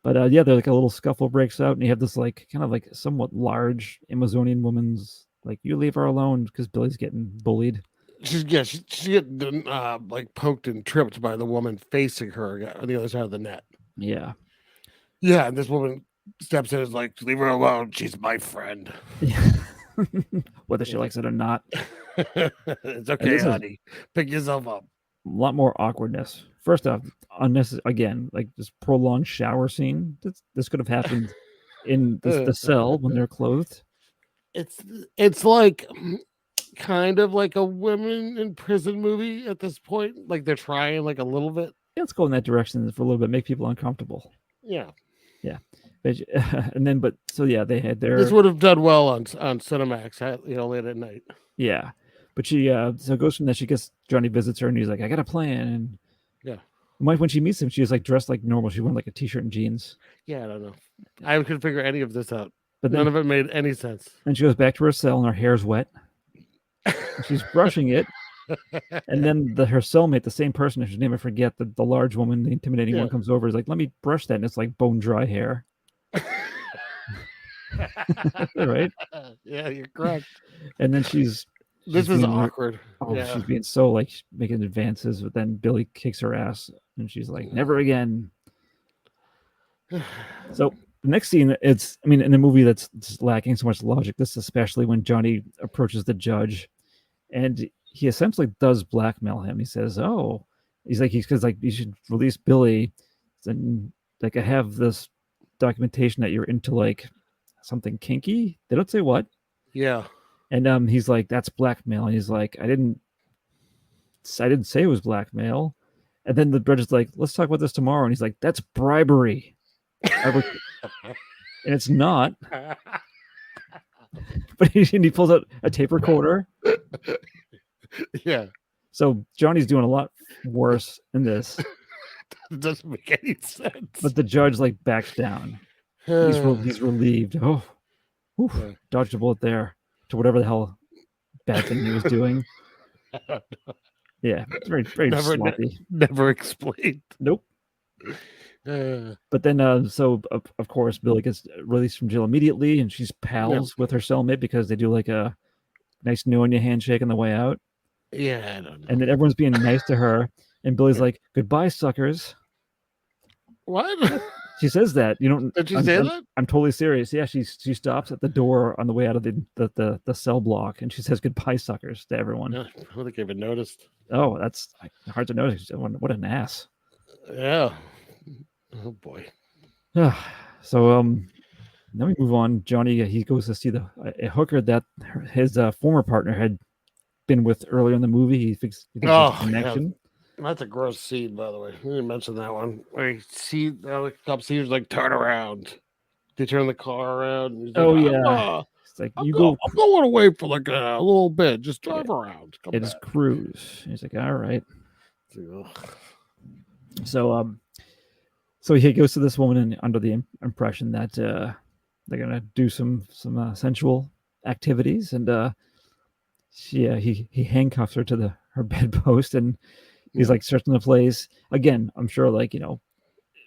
But yeah, they're like a little scuffle breaks out, and you have this like kind of like somewhat large Amazonian woman's like, you leave her alone because Billy's getting bullied. She's getting like poked and tripped by the woman facing her on the other side of the net. Yeah. Yeah, and this woman steps in and is like, leave her alone. She's my friend. Whether she likes it or not. It's okay, honey. Pick yourself up. A lot more awkwardness. First off, unnecessary again, like this prolonged shower scene. This could have happened in the cell when they're clothed. It's like kind of like a women in prison movie at this point. Like they're trying like a little bit. Yeah, let's go in that direction for a little bit, make people uncomfortable. Yeah. And then they had their. This would have done well on Cinemax, late at night. Yeah, but she so it goes from that. She gets Johnny visits her, and he's like, "I got a plan." And yeah, when she meets him, she was like dressed like normal. She wore like a t-shirt and jeans. Yeah, I don't know. I couldn't figure any of this out. But none of it made any sense. And she goes back to her cell, and her hair's wet. She's brushing it. And then her cellmate, the same person, whose name I forget, the large woman, the intimidating one, comes over. Is like, let me brush that, and it's like bone dry hair. Right? Yeah, you're correct. And then she's awkward. She's being so like making advances, but then Billy kicks her ass, and she's like, never again. So the next scene, in a movie that's lacking so much logic, this especially when Johnny approaches the judge, and he essentially does blackmail him. He says, because you should release Billy, and like I have this documentation that you're into like something kinky. They don't say what. Yeah. And he's like, that's blackmail. And he's like, I didn't say it was blackmail. And then the judge is like, let's talk about this tomorrow. And he's like, that's bribery. And it's not. But he pulls out a tape recorder. Yeah. So Johnny's doing a lot worse in this. It doesn't make any sense. But the judge like backs down. He's relieved. Dodged a bullet there to whatever the hell bad thing he was doing. Yeah, it's very, very sloppy. Never explained. Nope. But then, so of course, Billy gets released from jail immediately, and she's pals with her cellmate because they do like a nice know-on-you handshake on the way out. Yeah, I don't know. And then everyone's being nice to her, and Billy's like, "Goodbye, suckers." What? She says that. You don't. Did she say that? I'm totally serious. Yeah, she stops at the door on the way out of the cell block, and she says, "Goodbye, suckers," to everyone. I don't think I even noticed. Oh, that's hard to notice. What an ass. Yeah. Oh boy. So Then we move on. Johnny, he goes to see a hooker that his former partner had been with earlier in the movie. He thinks there's a connection. That's a gross scene, by the way. You didn't mention that one. Where you see the cop sees like turn around. They turn the car around. And he's like, It's like I'm going away for like a little bit. Just drive around. It's cruise. He's like, all right. So he goes to this woman under the impression that they're gonna do some sensual activities, and he handcuffs her to her bedpost, and he's like searching the place again. I'm sure, like,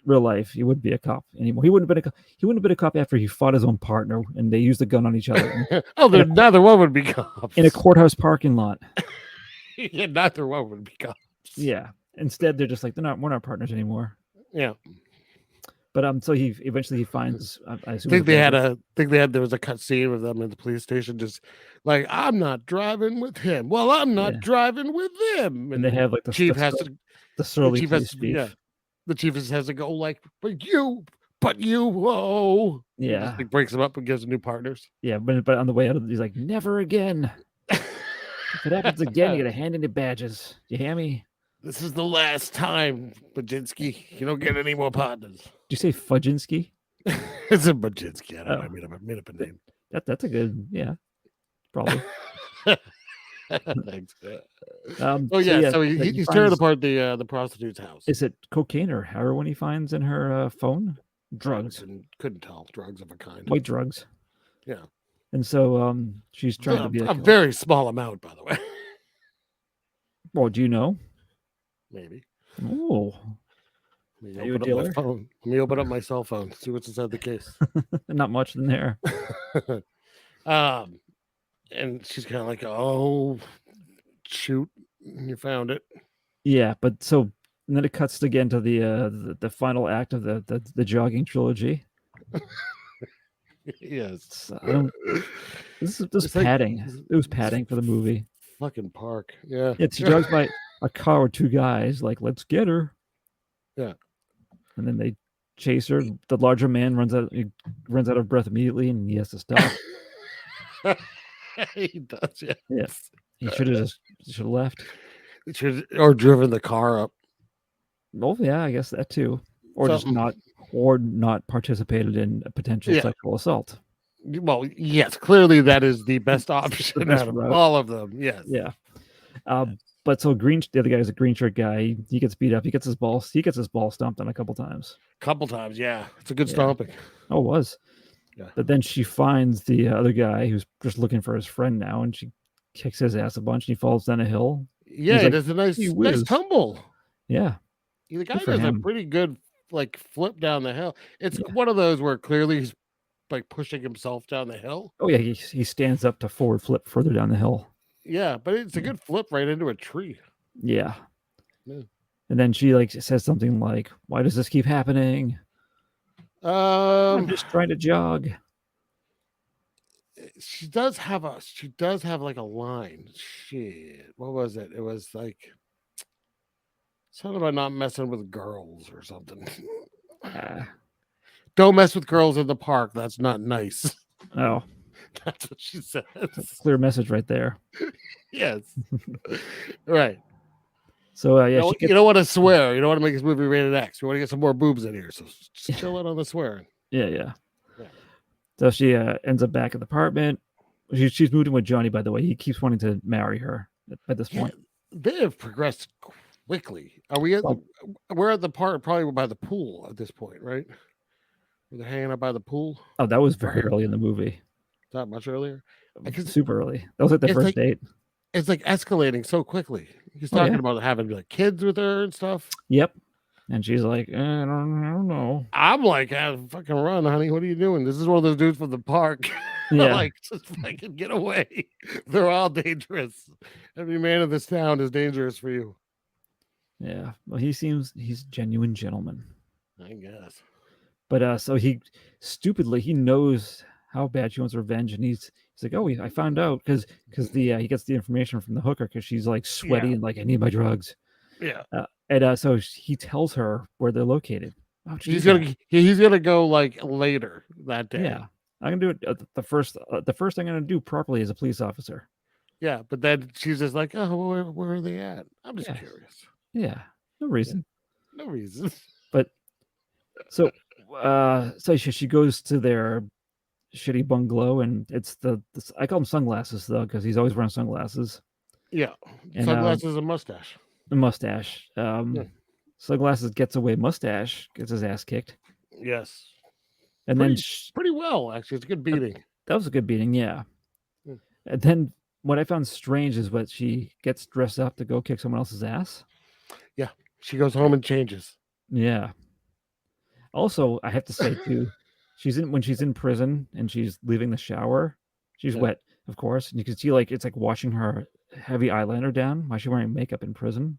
real life, he wouldn't be a cop anymore. He wouldn't have been a cop after he fought his own partner and they used a gun on each other. Neither one would be cops in a courthouse parking lot. Yeah, neither one would be cops. Yeah. Instead, they're just like, we're not partners anymore. Yeah. But so he eventually finds. I assume there was a cut scene of them in the police station, just like, I'm not driving with him. Well, I'm not driving with them. And they have like the chief the surly police chief. Yeah. The chief has to go like, but you, whoa. Yeah. Just, like, breaks him up and gives them new partners. Yeah, but on the way out, he's like, never again. If it happens again, you got to hand in your badges. You hear me? This is the last time, Bajinsky. You don't get any more partners. Did you say Fudginsky? It's a Bajinsky. I don't know. I made up a name. That's a good, probably. Thanks. So he's tearing apart the prostitute's house. Is it cocaine or heroin he finds in her phone? Drugs. Couldn't tell. Drugs of a kind. White drugs. Yeah. And so she's trying to be a very small amount, by the way. Well, do you know? Maybe. Oh. Are you a dealer? Let me open up my cell phone. See what's inside the case. Not much in there. And she's kind of like, oh, shoot, you found it. Yeah, but and then it cuts again to the final act of the jogging trilogy. Yes. This is padding. It was padding for the movie. Fucking park. Yeah. She jogs by a car with two guys, like, let's get her. Yeah. And then they chase her. The larger man runs out of breath immediately, and he has to stop. He does, yes. Yeah. He should have left. Or driven the car up. Well, yeah, I guess that too. Or not participated in a potential sexual assault. Well, yes, clearly that is the best option out of all of them. Yes. Yeah. But so the other guy is a green shirt guy. He gets beat up. He gets his ball stomped on a couple times. Yeah. It's a good stomping. Oh, it was. Yeah. But then she finds the other guy who's just looking for his friend now, and she kicks his ass a bunch, and he falls down a hill. Yeah, he does a nice tumble. Yeah. The guy does a pretty good like flip down the hill. It's one of those where clearly he's like pushing himself down the hill. Oh yeah, he stands up to forward flip further down the hill. Yeah, but it's a good flip right into a tree. Yeah. And then she like says something like, "Why does this keep happening? I'm just trying to jog." She does have like a line. Shit. What was it? It was like something about not messing with girls or something. Don't mess with girls in the park. That's not nice. Oh. That's what she says. That's a clear message right there. Yes. Right. So you don't want to swear. You don't want to make this movie rated X. We want to get some more boobs in here. So just chill out on the swearing. Yeah. So she ends up back at the apartment. She's moved in with Johnny, by the way. He keeps wanting to marry her at this point. They have progressed quickly. Are we we're at the part probably by the pool at this point, right? They're hanging out by the pool. Oh, that was very early in the movie. Not much earlier. Super early. That was like the first date. It's like escalating so quickly. He's talking about having like kids with her and stuff. Yep. And she's like, I don't know. I'm like, fucking run, honey. What are you doing? This is one of those dudes from the park. Yeah. Like, just fucking get away. They're all dangerous. Every man in this town is dangerous for you. Yeah. Well, he's a genuine gentleman. I guess. But so he knows how bad she wants revenge, and he's like, oh, I found out because he gets the information from the hooker because she's like sweaty and like, I need my drugs. Yeah. And so he tells her where they're located. Oh, he's gonna go like later that day. Yeah. I'm gonna do it the first thing I'm gonna do properly as a police officer. Yeah, but then she's just like, oh, where are they at? I'm just Yes. curious. Yeah, no reason. No reason. But so she goes to their shitty bungalow, and it's I call them sunglasses though, because he's always wearing sunglasses. Yeah, And, sunglasses and mustache. A mustache. Yeah. Sunglasses gets away. Mustache gets his ass kicked. Yes. And pretty, then pretty well, actually. It's a good beating. That was a good beating, yeah. Yeah. And then what I found strange is what she gets dressed up to go kick someone else's ass. Yeah, she goes home and changes. Yeah. Also, I have to say too, when she's in prison and she's leaving the shower, she's wet, of course, and you can see it's like washing her heavy eyeliner down. Why is she wearing makeup in prison?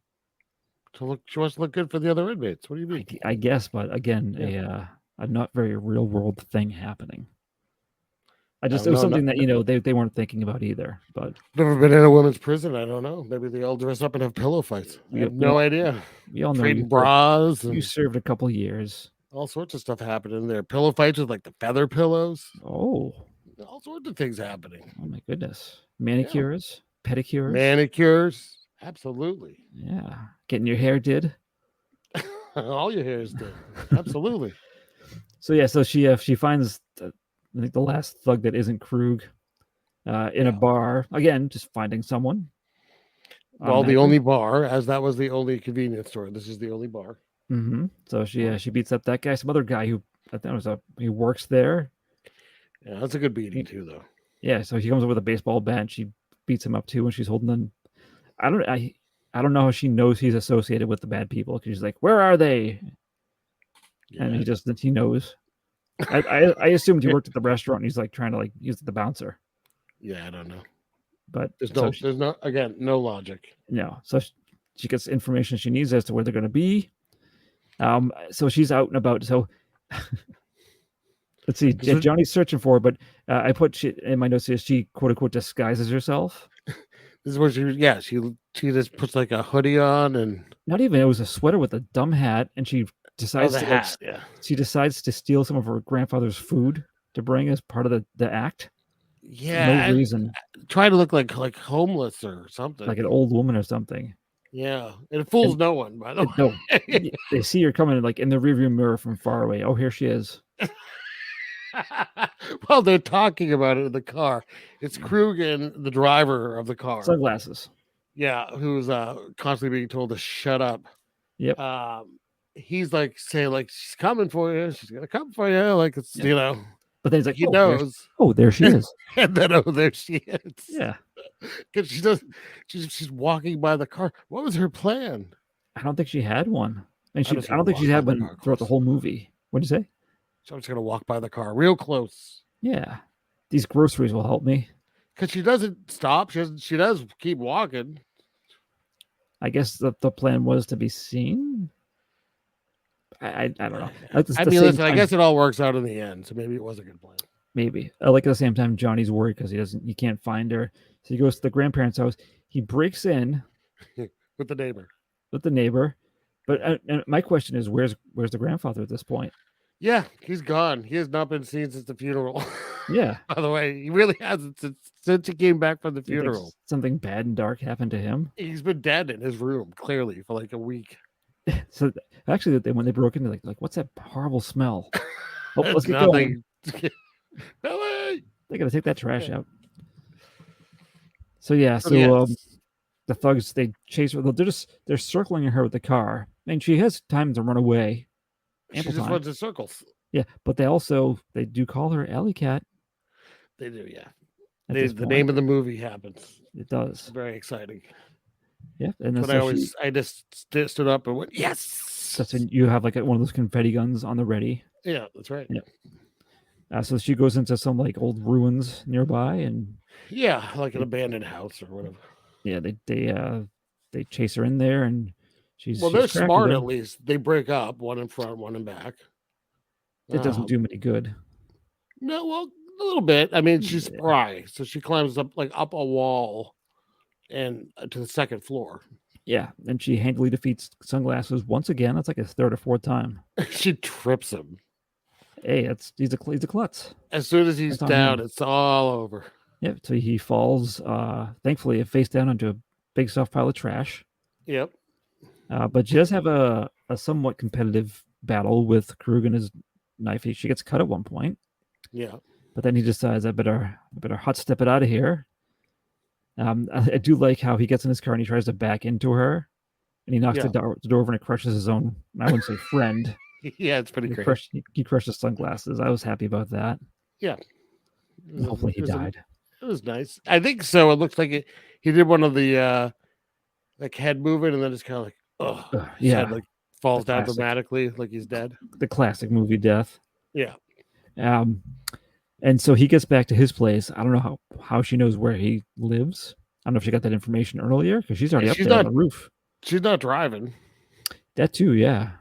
She wants to look good for the other inmates. What do you mean? I guess, but again, a not very real world thing happening. It was something that they weren't thinking about either. But never been in a women's prison. I don't know. Maybe they all dress up and have pillow fights. I have no idea. We all know trading bras. You served a couple years. All sorts of stuff happened in there. Pillow fights with like the feather pillows. Oh, all sorts of things happening. Oh my goodness! Manicures, pedicures, manicures. Absolutely. Yeah, getting your hair did. All your hair is did. Absolutely. So she finds I think the last thug that isn't Krug in a bar again, just finding someone. Well, the only bar, as that was the only convenience store. This is the only bar. Mm-hmm. So she beats up that guy, some other guy who I think he works there. Yeah, that's a good beating too, though. Yeah, so he comes up with a baseball bat. And she beats him up too when she's holding them. I don't know how she knows he's associated with the bad people because she's like, "Where are they?" Yeah. And he knows. I assumed he worked at the restaurant. And he's like trying to he's the bouncer. Yeah, I don't know. But there's no logic. No, so she gets information she needs as to where they're going to be. So she's out and about. So let's see. Johnny's searching for her, but I put in my notes here. She quote unquote disguises herself. This is where she just puts like a hoodie on and not even. It was a sweater with a dumb hat, and she decides she decides to steal some of her grandfather's food to bring as part of the act. Yeah, no reason. Try to look like homeless or something, like an old woman or something. Yeah, it fools no one. By the way, no, they see her coming like in the rearview mirror from far away. Oh, here she is. Well, they're talking about it in the car. It's Krug and the driver of the car. Sunglasses. Yeah, who's constantly being told to shut up. Yep. He's like saying like she's coming for you. She's gonna come for you. Like it's But then he's like, he knows. There she is. And then there she is. Yeah. Because she's walking by the car. What was her plan? I don't think she had one. And I don't think she's had one throughout the whole movie. What'd you say? So I'm just gonna walk by the car real close. Yeah. These groceries will help me. Because she doesn't stop. She does keep walking. I guess the plan was to be seen. I don't know. Listen, I guess it all works out in the end. So maybe it was a good plan. Maybe. At the same time, Johnny's worried because he can't find her. So he goes to the grandparents' house. He breaks in with the neighbor. But my question is, where's the grandfather at this point? Yeah, he's gone. He has not been seen since the funeral. Yeah. By the way, he really hasn't since he came back from the funeral. Something bad and dark happened to him. He's been dead in his room, clearly, for like a week. So actually, when they broke into, like what's that horrible smell? Oh, let's get going. Billy! They gotta take that trash out. So yeah, the thugs, they chase her. They're circling her with the car, and she has time to run away. She just runs in circles. Yeah, but they do call her Alley Cat. They do, yeah. The name of the movie happens. It does. It's very exciting. Yeah, and but I just stood up and went, yes. That's when you have like one of those confetti guns on the ready. Yeah, that's right. Yeah. So she goes into some like old ruins nearby, and like an abandoned house or whatever. Yeah, they chase her in there, and she's they're smart at least. They break up, one in front, one in back. It doesn't do them any good. No, well, a little bit. I mean, she's spry, so she climbs up a wall and to the second floor. Yeah, and she handily defeats Sunglasses once again. That's like his third or fourth time. She trips him. hey, he's a klutz. As soon as he's That's on down, him. it's all over. Yep. So he falls, thankfully, face down onto a big soft pile of trash. Yep. But she does have a somewhat competitive battle with Krug and his knife. She gets cut at one point. Yeah. But then he decides, I better hot step it out of here. I do like how he gets in his car and he tries to back into her, and he knocks the door over and it crushes his own. I wouldn't say friend. Yeah, it's pretty great. He crushed his sunglasses. I was happy about that. Yeah. Hopefully he died. It was nice. I think so. It looks like he did one of the like head moving, and then it's kind of like, his head like falls down dramatically, like he's dead. The classic movie death. Yeah. And so he gets back to his place. I don't know how she knows where he lives. I don't know if she got that information earlier because she's already up there on the roof. She's not driving. That too, yeah.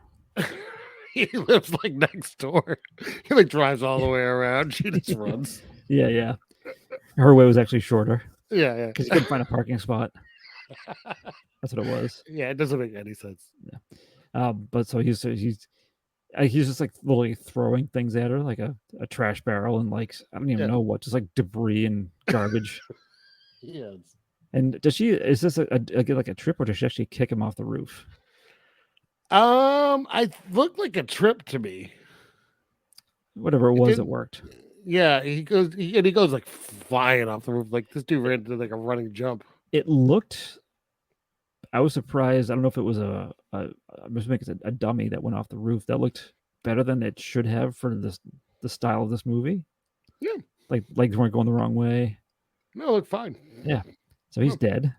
He lives like next door. He like drives all the way around. She just runs. Yeah. Her way was actually shorter. Yeah. Because he couldn't find a parking spot. That's what it was. Yeah, it doesn't make any sense. Yeah. But so he's just like literally throwing things at her like a trash barrel and like I don't even know what, just like debris and garbage. Yeah. And is this like a trip or does she actually kick him off the roof? I looked like a trip to me. Whatever it was, it worked. Yeah, he goes like flying off the roof. Like this dude ran into like a running jump. It looked. I was surprised. I don't know if it was a dummy that went off the roof. That looked better than it should have for the style of this movie. Yeah, like legs weren't going the wrong way. No, it looked fine. Yeah, so he's dead.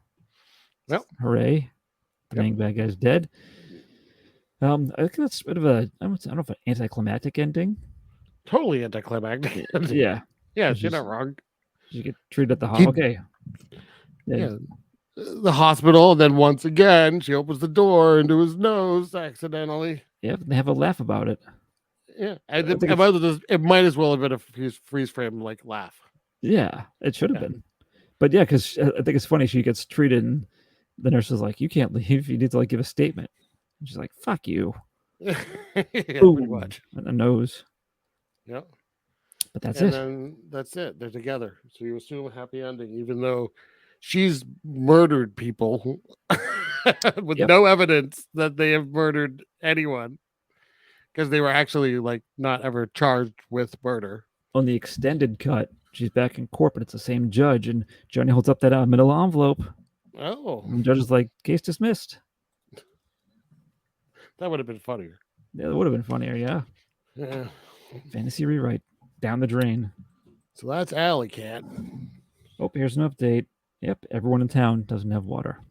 Yep. Hooray! The main bad guy's dead. I think that's a bit of a I don't know if an anticlimactic ending. Totally anticlimactic. Yeah. Yeah, you're not wrong. You get treated at the hospital. Okay. Yeah. The hospital, and then once again, she opens the door into his nose accidentally. Yeah, they have a laugh about it. Yeah, and it might as well have been a freeze frame like laugh. Yeah, it should have been. But yeah, because I think it's funny. She gets treated, and the nurse is like, "You can't leave. You need to like give a statement." And she's like, "Fuck you." Yeah, boom, pretty much. in the nose. Yep. But that's and it. Then that's it. They're together. So you assume a happy ending, even though she's murdered people with no evidence that they have murdered anyone, because they were actually like not ever charged with murder. On the extended cut, she's back in court, but it's the same judge, and Johnny holds up that middle envelope. Oh. And the judge is like, "Case dismissed." That would have been funnier. Yeah, that would have been funnier. Yeah. Fantasy rewrite down the drain. So that's Alley Cat. Oh, here's an update. Yep, everyone in town doesn't have water.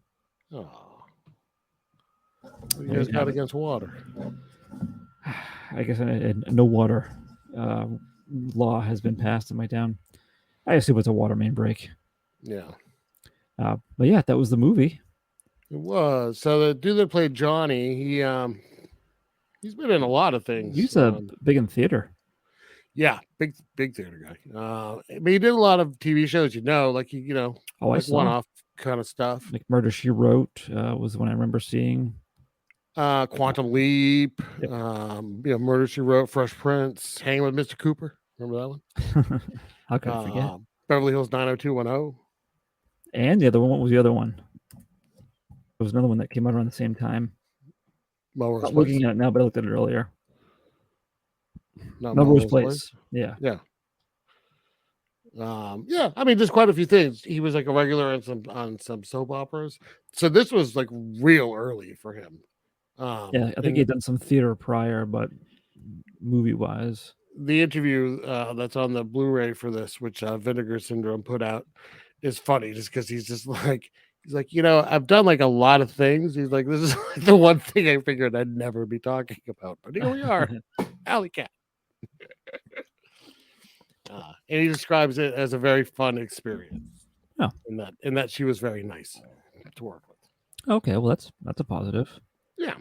Oh. What do you guys got against water? I guess no water law has been passed in my town. I assume it's a water main break. Yeah. But yeah, that was the movie. It was. So the dude that played Johnny, he's been in a lot of things. He's big in theater. Yeah, big theater guy. But he did a lot of TV shows, like like one-off kind of stuff. Like Murder, She Wrote was the one I remember seeing. Quantum Leap, Murder, She Wrote, Fresh Prince, Hanging with Mr. Cooper. Remember that one? How could I forget? Beverly Hills 90210. And the other one, what was the other one? There was another one that came out around the same time. Melrose Place. Looking at it now, but I looked at it earlier. Melrose Place. Yeah. Yeah. I mean, there's quite a few things. He was like a regular on some soap operas. So this was like real early for him. Yeah, I think he'd done some theater prior, but movie-wise. The interview that's on the Blu-ray for this, which Vinegar Syndrome put out, is funny just because he's like, I've done like a lot of things. He's like, this is like the one thing I figured I'd never be talking about, but here we are, Alley Cat. And he describes it as a very fun experience. Oh, in that she was very nice to work with. Okay, well that's a positive. Yeah.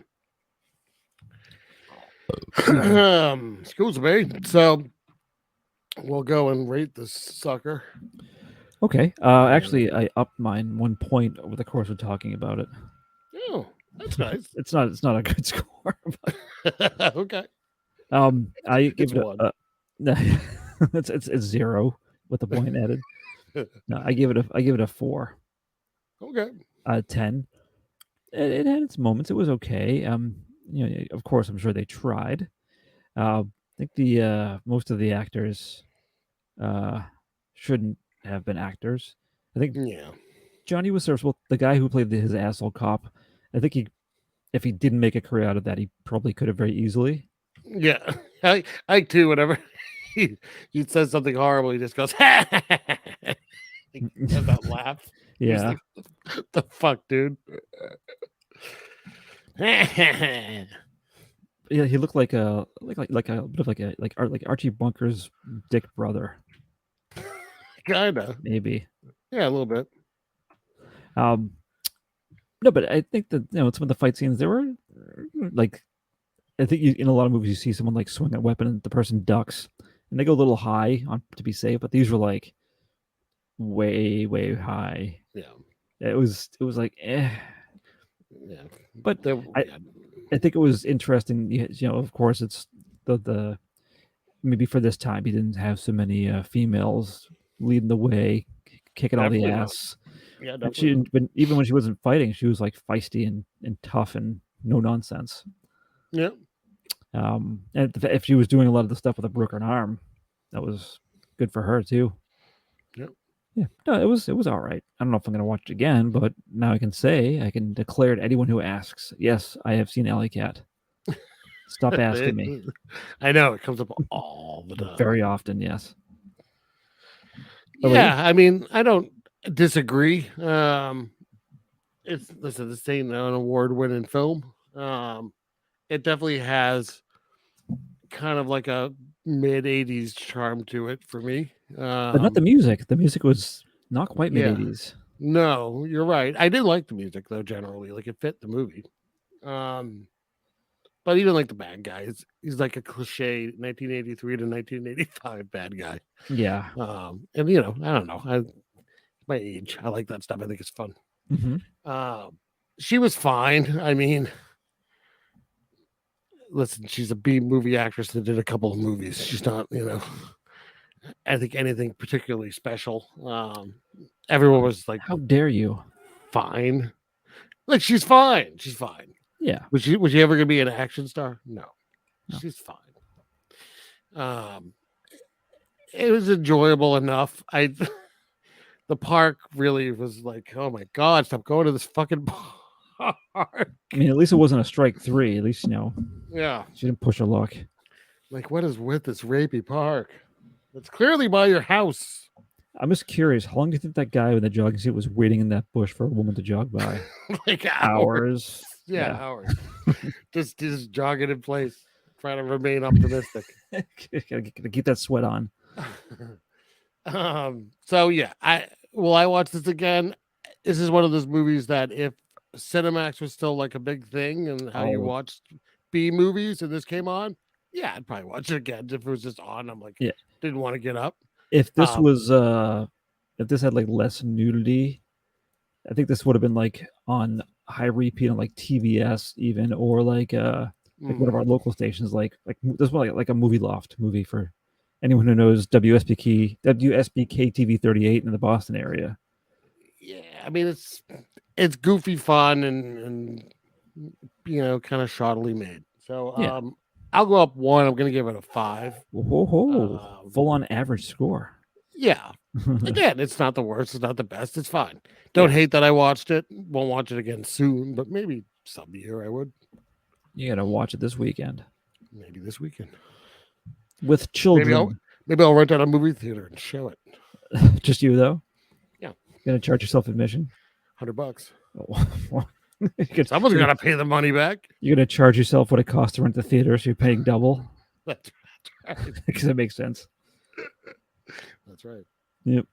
Excuse me. So we'll go and rate this sucker. Okay. Actually, I upped mine 1 point over the course of talking about it. Oh, that's nice. It's not a good score. But... Okay. I give it it's 0 with the point added. No, I give it a 4. Okay. 10. It had its moments. It was okay. Of course, I'm sure they tried. I think the most of the actors shouldn't have been actors. I think Johnny was serviceable. The guy who played his asshole cop, I think if he didn't make a career out of that, he probably could have very easily. Yeah, I too. Whenever he says something horrible, he just goes, "Ha!" He has that laugh. Yeah. Like, the fuck, dude. Yeah, he looked like a like a bit of like Archie Bunker's dick brother. Kinda. Maybe. Yeah, a little bit. No, but I think that some of the fight scenes, they were like, I think in a lot of movies you see someone like swing a weapon and the person ducks and they go a little high to be safe, but these were like way high. Yeah. It was like Yeah. But I think it was interesting. Of course, it's the maybe for this time he didn't have so many females leading the way, kicking all the ass. Yeah, definitely. But even when she wasn't fighting, she was like feisty and tough and no nonsense. Yeah. And if she was doing a lot of the stuff with a broken arm, that was good for her too. Yep. Yeah. No, it was all right. I don't know if I'm going to watch it again, but now I can declare to anyone who asks, yes, I have seen Alley Cat. Stop asking me. I know it comes up all the time. Very often, yes. Yeah, I mean, I don't disagree. This ain't an award-winning film. It definitely has kind of like a mid-'80s charm to it for me. But not the music. The music was not quite mid-'80s. No, you're right. I did like the music though. Generally, like it fit the movie. But even like the bad guy, he's like a cliche 1983 to 1985 bad guy. Yeah. And I don't know. My age, I like that stuff. I think it's fun. Mm-hmm. She was fine. I mean, listen, she's a B movie actress that did a couple of movies. She's not, I think anything particularly special. Everyone was like, "How dare you?" Fine. Like she's fine. She's fine. Yeah. Was she ever gonna be an action star? No. She's fine. It was enjoyable enough. The park really was like, oh my god, stop going to this fucking park. I mean, at least it wasn't a strike 3. At least Yeah. She didn't push her luck. Like, what is with this rapey park? It's clearly by your house. I'm just curious, how long do you think that guy with the jogging suit was waiting in that bush for a woman to jog by? Like hours. Yeah, hours. just jogging in place, trying to remain optimistic. Gotta keep that sweat on. So yeah, I watch this again. This is one of those movies that if Cinemax was still like a big thing and how you watched B movies and this came on, yeah, I'd probably watch it again. If it was just on, I'm like, didn't want to get up. If this was if this had like less nudity, I think this would have been like on high repeat on like TVS even, or like one of our local stations, like this one like a movie loft movie for anyone who knows WSBK TV 38 in the Boston area. Yeah, I mean it's goofy fun and kind of shoddily made. So I'll go up 1. I'm gonna give it a 5. Full on average score. Yeah. Again, it's not the worst, it's not the best, it's fine. Don't hate that I watched it. Won't watch it again soon, but maybe some year I would. You gotta watch it this weekend. Maybe this weekend. With children. Maybe I'll rent out a movie theater and show it. Just you though? Yeah. You're gonna charge yourself admission? $100. Oh. Someone's gotta pay the money back. You're gonna charge yourself what it costs to rent the theater, so you're paying double. That's right. Because that makes sense. That's right. Yep.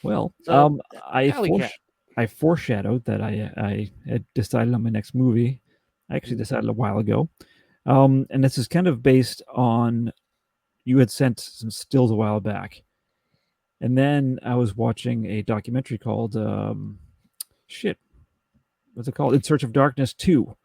Well, So, I foreshadowed that I had decided on my next movie. I actually decided a while ago. And this is kind of based on, you had sent some stills a while back. And then I was watching a documentary called, what's it called? In Search of Darkness 2,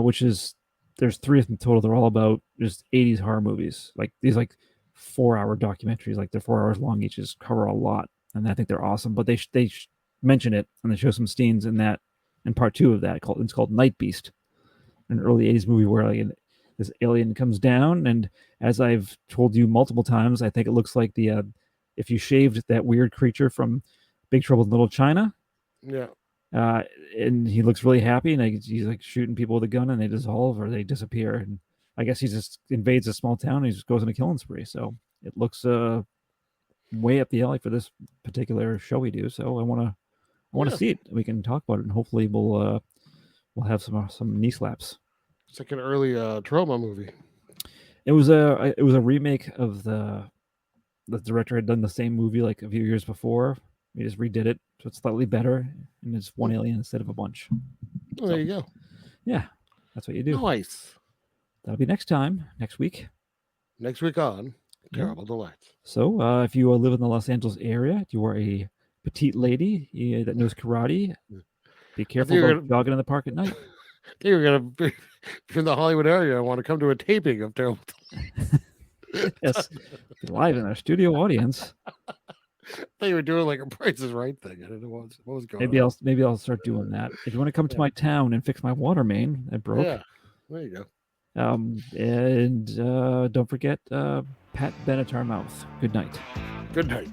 which is there's 3 of them total. They're all about just 80s horror movies. Like these 4-hour documentaries. Like they're 4 hours long each. Just cover a lot, and I think they're awesome. But they mention it and they show some scenes in that in part 2 of that. It's called Night Beast, an early 80s movie where this alien comes down, and as I've told you multiple times, I think it looks like the if you shaved that weird creature from Big Trouble in Little China. Yeah. And he looks really happy, and he's like shooting people with a gun, and they dissolve or they disappear. And I guess he just invades a small town and he just goes on a killing spree. So it looks way up the alley for this particular show we do. So I want to see it. We can talk about it, and hopefully we'll have some knee slaps. It's like an early trauma movie. It was a remake of the director had done the same movie like a few years before. He just redid it, so it's slightly better, and it's one alien instead of a bunch. Oh, there you go. Yeah, that's what you do. Nice. That'll be next week. Next week on Terrible Delights. So if you live in the Los Angeles area, you are a petite lady that knows karate, be careful about jogging in the park at night. You're going to be in the Hollywood area. I want to come to a taping of Terrible Delights. Yes, live in our studio audience. They were doing like a Price is Right thing. I don't know what was going on. Maybe I'll start doing that. If you want to come to my town and fix my water main that broke. Yeah, there you go. And don't forget Pat Benatar Mouth. Good night. Good night.